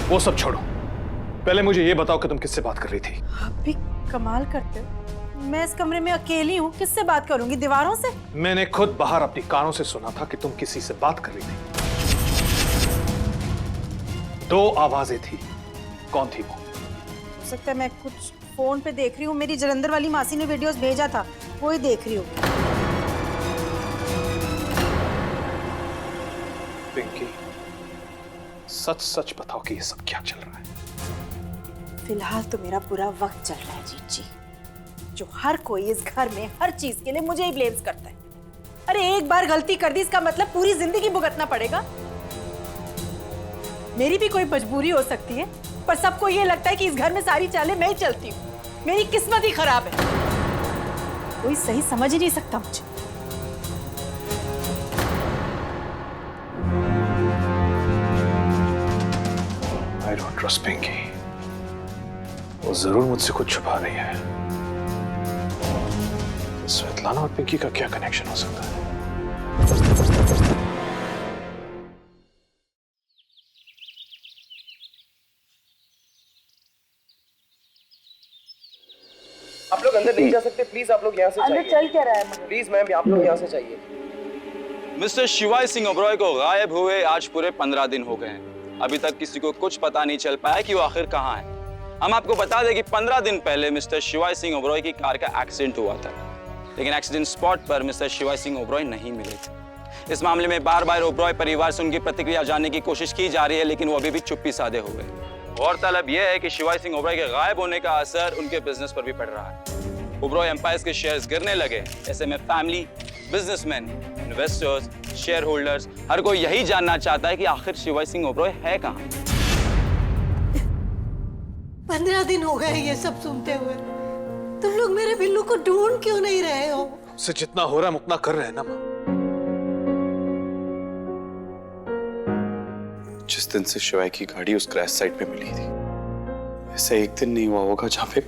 वो सब छोड़ो, पहले मुझे ये बताओ कि तुम किससे बात कर रही थी? आप भी कमाल करते हो। मैं इस कमरे में अकेली हूँ, किससे बात करूंगी? दीवारों से? मैंने खुद बाहर अपनी कानों से सुना था कि तुम किसी से बात कर रही थी। 2 आवाजें थी, कौन थी वो? हो सकता है मैं कुछ फोन पे देख रही हूँ। मेरी जलंधर वाली मासी ने वीडियोस भेजा था, वो ही देख रही हूँ। पिंकी, सच सच बताओ कि ये सब क्या चल रहा है? फिलहाल तो मेरा बुरा वक्त चल रहा है जीत जी, जो हर कोई इस घर में हर चीज के लिए मुझे ही ब्लेम्स करता है। अरे एक बार गलती कर दी, इसका मतलब पूरी जिंदगी भुगतना पड़ेगा? मेरी भी कोई मजबूरी हो सकती है, पर सबको ये लगता है कि इस घर में सारी चालें मैं ही चलती हूँ। मेरी किस्मत ही खराब है, कोई सही समझ ही नहीं सकता मुझे। I don't trust Pinky. वो जरूर मुझसे कुछ छुपा रही है। स्वेतलाना और पिंकी का क्या कनेक्शन हो सकता है? आप लोग अंदर नहीं जा सकते, प्लीज आप लोग यहाँ से अंदर चल क्या रहा है? प्लीज मैम, आप लोग यहाँ से चाहिए। मिस्टर शिवाय सिंह ओबरॉय को गायब हुए आज पूरे 15 दिन हो गए हैं। अभी तक किसी को कुछ पता नहीं चल पाया कि वो आखिर कहाँ है। हम आपको बता दें कि 15 दिन पहले मिस्टर शिवाय सिंह ओबरॉय की कार का एक्सीडेंट हुआ था, लेकिन एक्सीडेंट स्पॉट पर मिस्टर शिवाय सिंह ओबरॉय नहीं मिले थे। इस मामले में बार बार ओबरॉय परिवार से उनकी प्रतिक्रिया जानने की कोशिश की जा रही है, लेकिन वो अभी भी चुप्पी साधे हुए। गौरतलब यह है कि शिवाय सिंह ओबरॉय के गायब होने का असर उनके बिजनेस पर भी पड़ रहा है। ओबरॉय एम्पायर्स के शेयर्स गिरने लगे। ऐसे में family, businessman, investors, shareholders, हर कोई यही जानना चाहता है कि आखिर शिवाय सिंह ओबरॉय है कहाँ। 15 दिन हो गए ये सब सुनते हुए। तुम लोग मेरे बिल्लू को ढूंढ क्यों नहीं रहे हो? हमसे जितना हो रहा है हम उतना कर रहे हैं ना माँ। जिस दिन से शिवाय की गाड़ी उस क्रैश साइट पे मिली थी, ऐसा एक दिन नहीं हुआ होगा जहाँ पे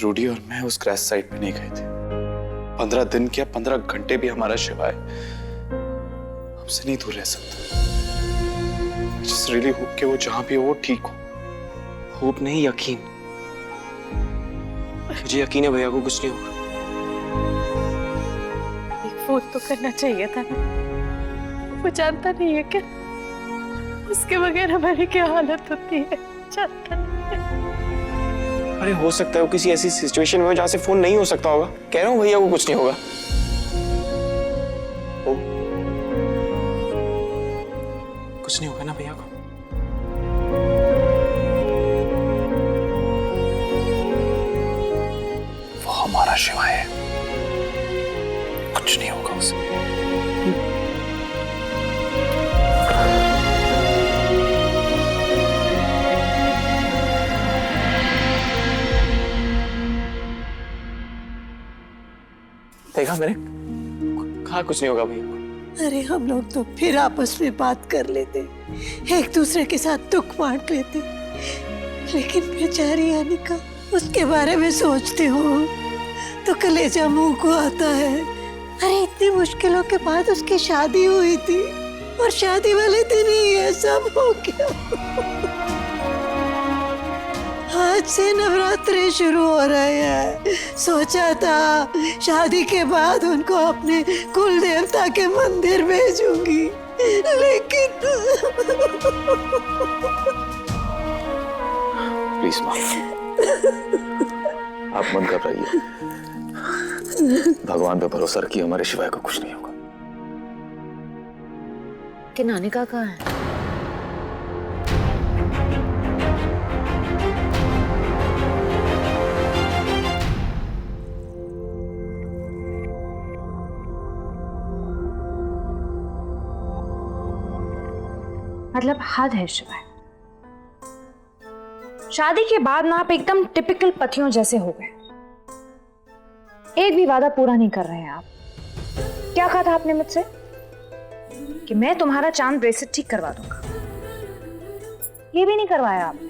रूडी और मैं उस क्रैश साइट पे नहीं गए थे। 15 दिन क्या 15 घंटे भी हमारा शिवाय हमसे नहीं दूर रह सकता। Just really hope कि वो जहाँ भी हो वो ठीक हो। होप नहीं, यकीन। मुझे यकीन है भैया को कुछ नहीं होगा। एक फोन तो करना चाहिए था ना। वो जानता नहीं है क्या उसके बगैर हमारी क्या हालत होती है? जानता नहीं है। अरे हो सकता है वो किसी ऐसी सिचुएशन में हो जहाँ से फोन नहीं हो सकता होगा। कह रहा हूँ भैया को कुछ नहीं होगा। कुछ नहीं होगा ना भैया को? वो हमारा शिवाय है, कुछ नहीं होगा उसे। देखा मैंने, कहा कुछ नहीं होगा भैया। अरे हम लोग तो फिर आपस में बात कर लेते, एक दूसरे के साथ दुख बांट लेते, लेकिन बेचारी अनिका, उसके बारे में सोचते हो तो कलेजा मुंह को आता है। अरे इतनी मुश्किलों के बाद उसकी शादी हुई थी और शादी वाले दिन ही ये सब हो गया। आज से नवरात्रि शुरू हो रहे हैं। सोचा था शादी के बाद उनको अपने कुल देवता के मंदिर भेजूंगी, लेकिन प्लीज माँ, आप मत घबराइए। भगवान पे भरोसा रखिए, हमारे शिवाय को कुछ नहीं होगा। कि नानिका कहाँ है? मतलब हद है शिवाय। शादी के बाद ना आप एकदम टिपिकल पतियों जैसे हो गए। एक भी वादा पूरा नहीं कर रहे हैं आप। क्या कहा था आपने मुझसे कि मैं तुम्हारा चांद ब्रेसलेट ठीक करवा दूंगा, ये भी नहीं करवाया आपने।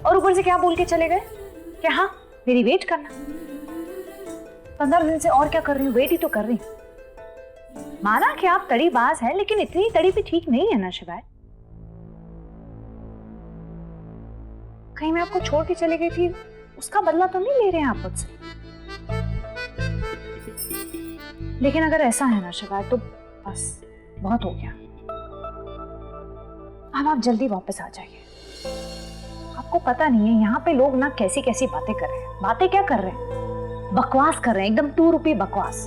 और ऊपर से क्या बोल के चले गए कि हाँ मेरी वेट करना। 15 दिन से और क्या कर रही हूँ, वेट ही तो कर रही हूँ। माना कि आप तड़ीबाज हैं, लेकिन इतनी तड़ी भी ठीक नहीं है ना शिवाय। कहीं मैं आपको छोड़ के चली गई थी, उसका बदला तो नहीं ले रहे हैं आप मुझसे। लेकिन अगर ऐसा है ना शिवाय, तो बस बहुत हो गया। अब आप जल्दी वापस आ जाइए। आपको पता नहीं है यहाँ पे लोग ना कैसी कैसी बातें कर रहे हैं। बातें क्या कर रहे हैं, बकवास कर रहे हैं, एकदम 2 रुपये बकवास।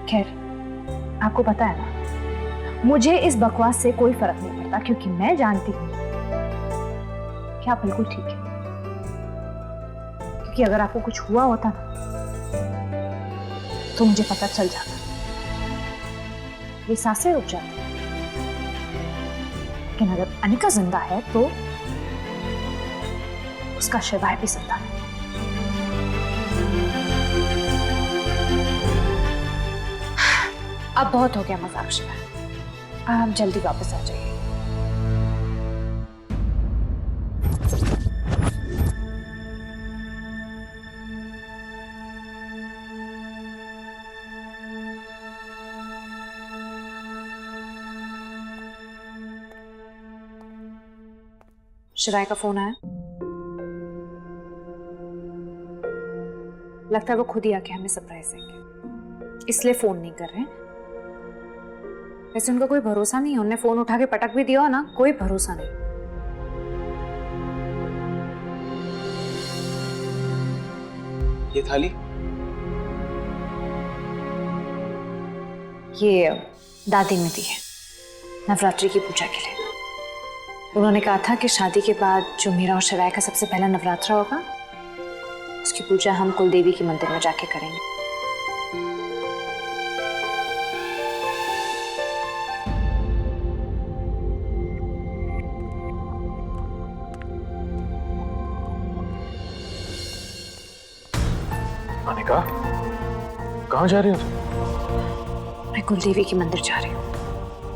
खैर आपको पता है ना, मुझे इस बकवास से कोई फर्क नहीं पड़ता, क्योंकि मैं जानती हूँ कि आप बिल्कुल ठीक है। क्योंकि अगर आपको कुछ हुआ होता ना, तो मुझे पता चल जाता, ये सांसें रुक जाती। लेकिन अगर अनिका जिंदा है तो उसका शिवाय भी जिंदा है। अब बहुत हो गया मजाक शिवाय, आप जल्दी वापस आ जाइए। शिवाय का फोन आया। लगता है वो खुद ही आके हमें सरप्राइज देंगे, इसलिए फोन नहीं कर रहे हैं। वैसे उनका कोई भरोसा नहीं है, उन्होंने फोन उठा के पटक भी दिया ना, कोई भरोसा नहीं। ये थाली, ये दादी ने दी है नवरात्रि की पूजा के लिए। उन्होंने कहा था कि शादी के बाद जो मेरा और शिवाय का सबसे पहला नवरात्रा होगा, उसकी पूजा हम कुलदेवी के मंदिर में जाके करेंगे। अनिका, कहाँ जा रही हो तुम? मैं कुलदेवी के मंदिर जा रही हूँ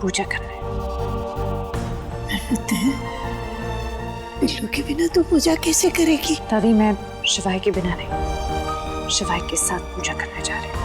पूजा करने। बिल्लू के बिना तू पूजा कैसे करेगी? दादी मैं शिवाय के बिना नहीं, शिवाय के साथ पूजा करने जा रही हूँ।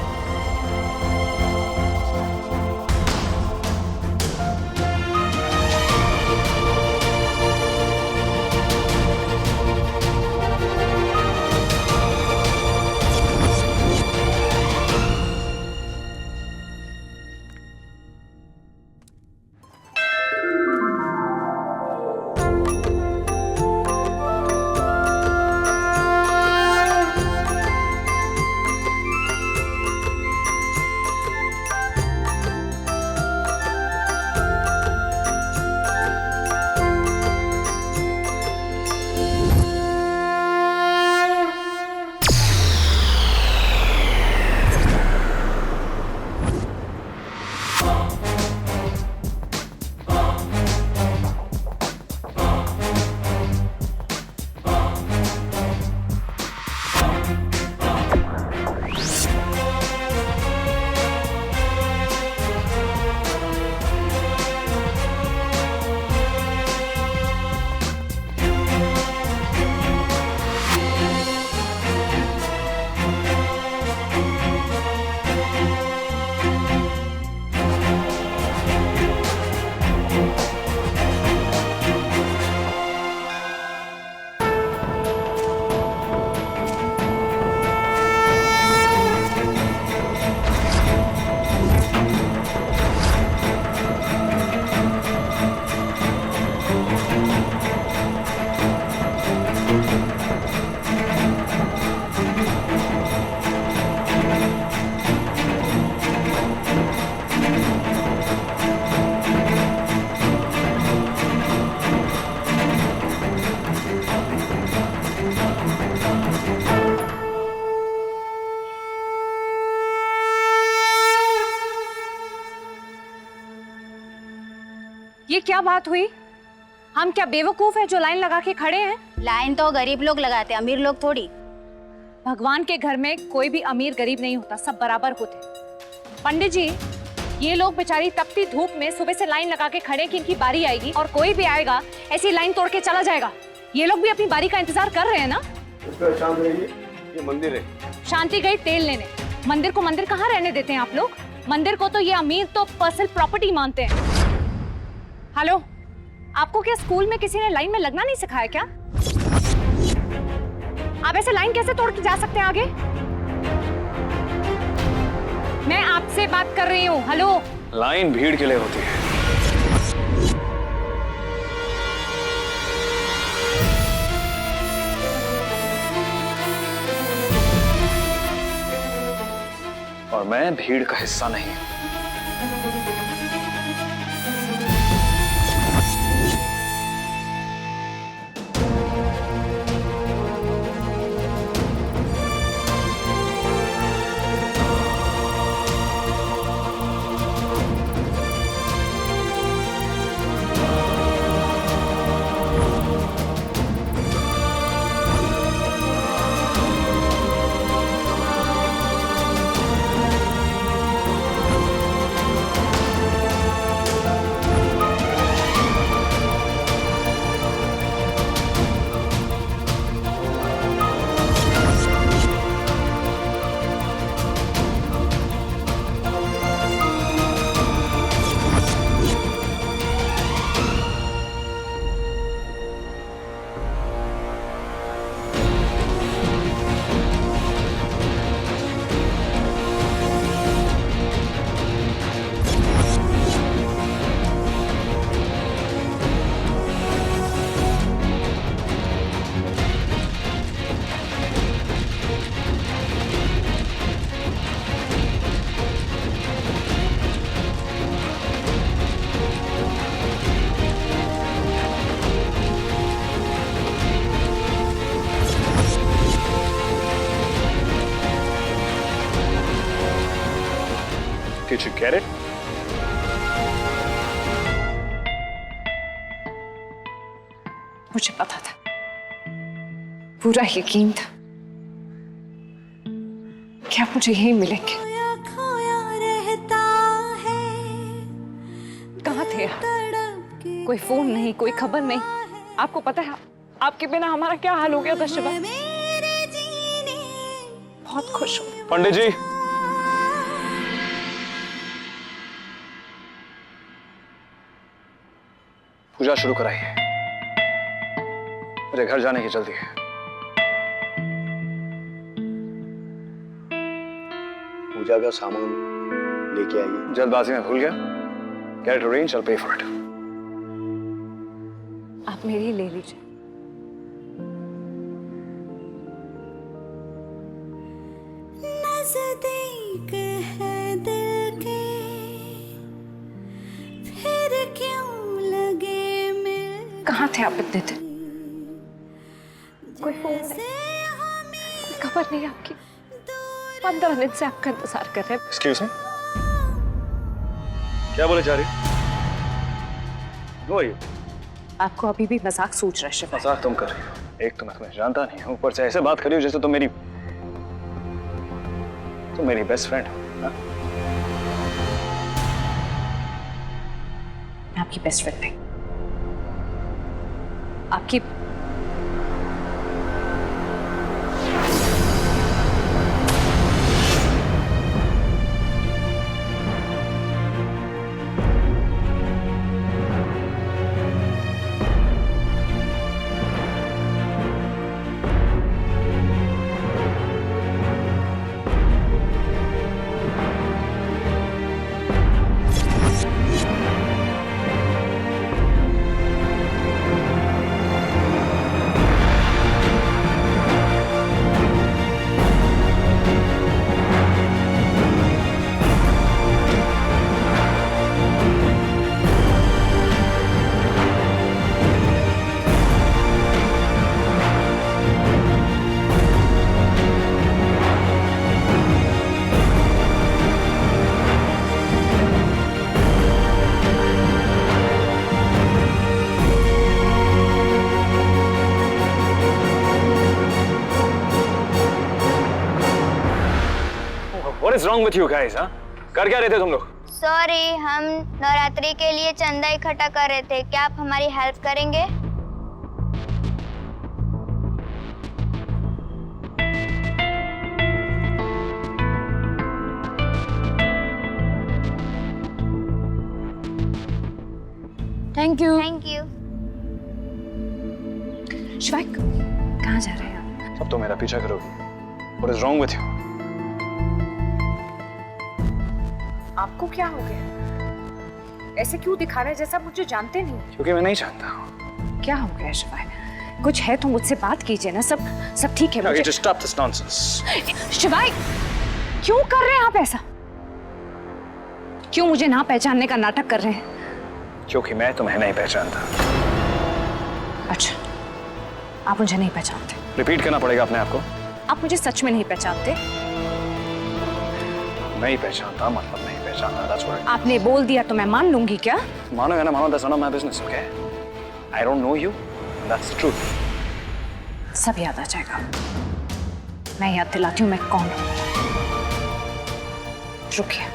ये क्या बात हुई? हम क्या बेवकूफ है जो लाइन लगा के खड़े हैं? लाइन तो गरीब लोग लगाते हैं, अमीर लोग थोड़ी। भगवान के घर में कोई भी अमीर गरीब नहीं होता, सब बराबर होते। पंडित जी, ये लोग बेचारी तपती धूप में सुबह से लाइन लगा के खड़े कि इनकी बारी आएगी और कोई भी आएगा ऐसी लाइन तोड़ के चला जाएगा। ये लोग भी अपनी बारी का इंतजार कर रहे हैं ना। ये मंदिर है। शांति गई तेल लेने। मंदिर को मंदिर कहाँ रहने देते हैं आप लोग? मंदिर को तो ये अमीर तो पर्सनल प्रॉपर्टी मानते हैं। हेलो, आपको क्या स्कूल में किसी ने लाइन में लगना नहीं सिखाया क्या? आप ऐसे लाइन कैसे तोड़ के जा सकते हैं आगे? मैं आपसे बात कर रही हूँ। हेलो, लाइन भीड़ के लिए होती है। और मैं भीड़ का हिस्सा नहीं हूं। Did you get it? मुझे पता था, पूरा यकीन था कि आप मुझे यही मिलेंगे। कहाँ थे आप? कोई फोन नहीं, कोई खबर नहीं। आपको पता है आपके बिना हमारा क्या हाल हो गया था शिवा? बहुत खुश हूँ। पंडित जी, पूजा शुरू कराइए, मुझे घर जाने की जल्दी है। पूजा का सामान लेके आइए। जल्दबाजी में भूल गया। Get it arranged, I'll pay for it. आप मेरी ले लीजिए। नज़दीक है दिल के, फिर क्यों लगे मिल। कहाँ थे आप इतने दिन? कोई फोन नहीं, कोई खबर नहीं आपकी। 15 दिन से आपका इंतजार कर रहे हैं। Excuse me? क्या बोले जा रही? Who are you? आपको अभी भी मजाक सोच रहे हैं शिवा? मजाक तुम कर रही हो। एक तो मैं तुम्हें जानता नहीं हूँ, ऊपर से ऐसे बात कर रही हो जैसे तुम मेरी बेस्ट फ्रेंड हो। मैं आपकी बेस्ट फ्रेंड नहीं, आपकी What is wrong with you guys, huh? कर क्या रहे थे तुम लोग? सॉरी, हम नवरात्रि के लिए चंदा इकट्ठा कर रहे थे। क्या आप हमारी हेल्प करेंगे? Thank you. Thank you. शिवाय कहाँ जा रहे हैं आप? अब तो मेरा पीछा करोगी। What is wrong with you? आपको क्या हो गया? ऐसे क्यों दिखा रहे हैं जैसा मुझे जानते नहीं? क्योंकि मैं नहीं जानता। क्या हो गया शिवाय? कुछ है तो मुझसे बात कीजिए ना। सब ठीक है। Okay, just stop this nonsense. शिवाय क्यों कर रहे हैं आप ऐसा? क्यों मुझे ना पहचानने का नाटक कर रहे हैं? क्योंकि मैं तुम्हें नहीं पहचानता। अच्छा, आप मुझे नहीं पहचानते? रिपीट करना पड़ेगा अपने आप को। आप मुझे सच में नहीं पहचानते? नहीं पहचानता मतलब नहीं पहचानता। That's what. आपने बोल दिया तो मैं मान लूंगी क्या? मानो या ना मानो, that's none of my business, okay? I don't know you. That's the truth. सब याद आ जाएगा। मैं याद दिलाती हूँ मैं कौन हूँ। रुकिए।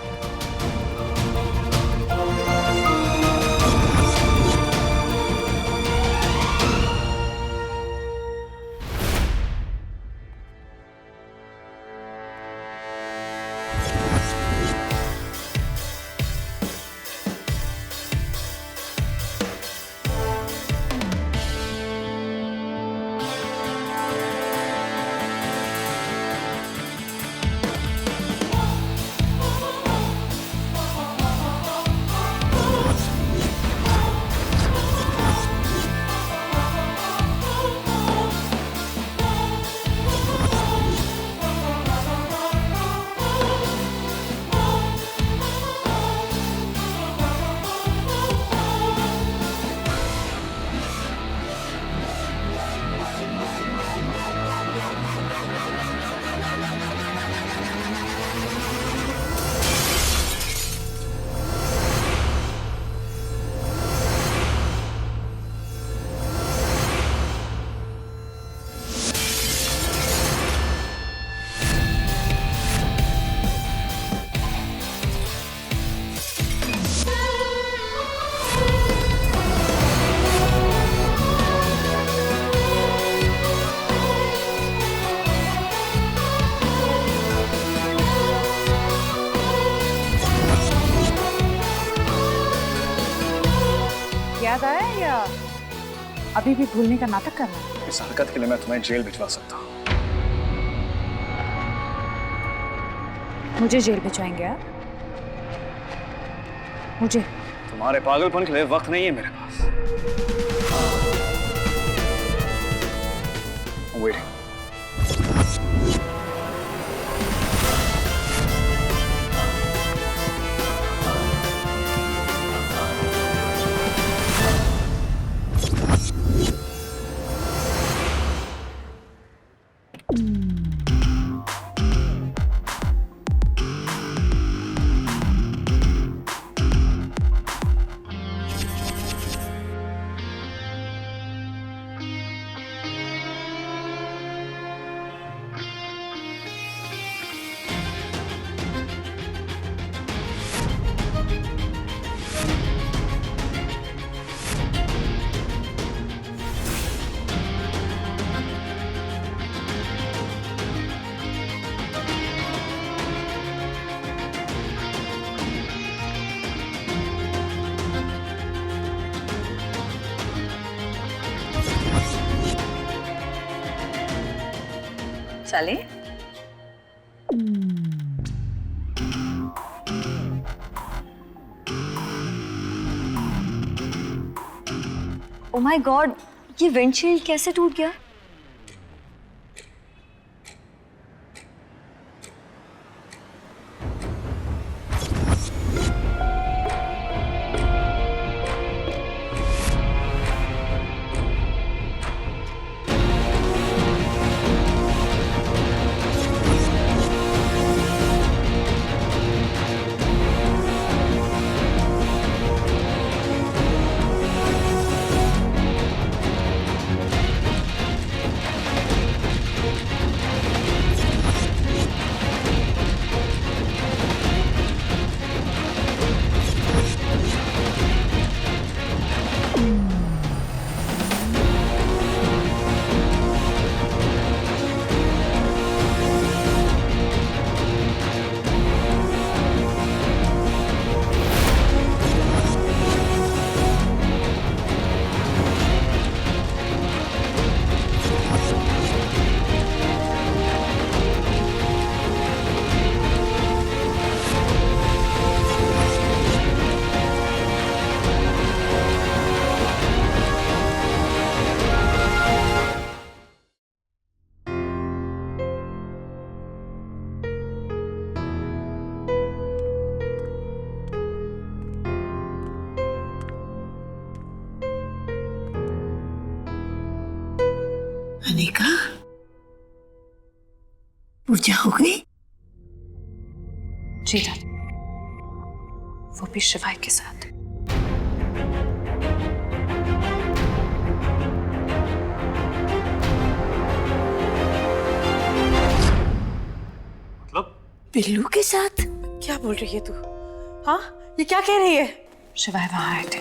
याद आया या अभी भी भूलने का नाटक करना है? इस हरकत के लिए मैं तुम्हें जेल भिजवा सकता हूँ। मुझे जेल भिजवाएंगे आप? मुझे? तुम्हारे पागलपन के लिए वक्त नहीं है मेरे पास। I'm waiting. चले? ओह माय गॉड, ये विंडशील्ड कैसे टूट गया? अनिका, पूजा हो गई? जी दादी, वो भी शिवाय के साथ। बिल्लू के साथ? क्या बोल रही है तू? हाँ, ये क्या कह रही है? शिवाय वहां आए थे।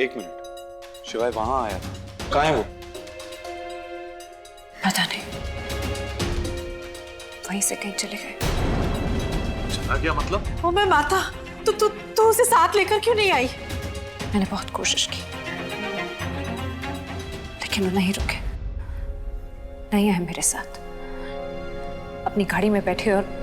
एक मिनट, शिवाय वहां आया था? कहाँ है वो? पता नहीं, वहीं से कहीं चले गए। चला गया मतलब? ओ मैं माता, तू उसे साथ लेकर क्यों नहीं आई? मैंने बहुत कोशिश की, लेकिन वो नहीं रुके, नहीं आए मेरे साथ। अपनी गाड़ी में बैठे और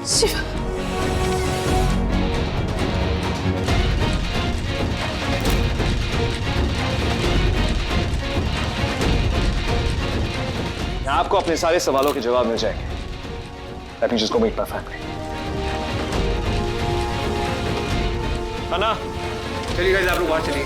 शिवा, आपको अपने सारे सवालों के जवाब मिल जाएंगे। Let me just go meet my family. अन्ना, चलिए गाइस, आप लोग बाहर चलिए।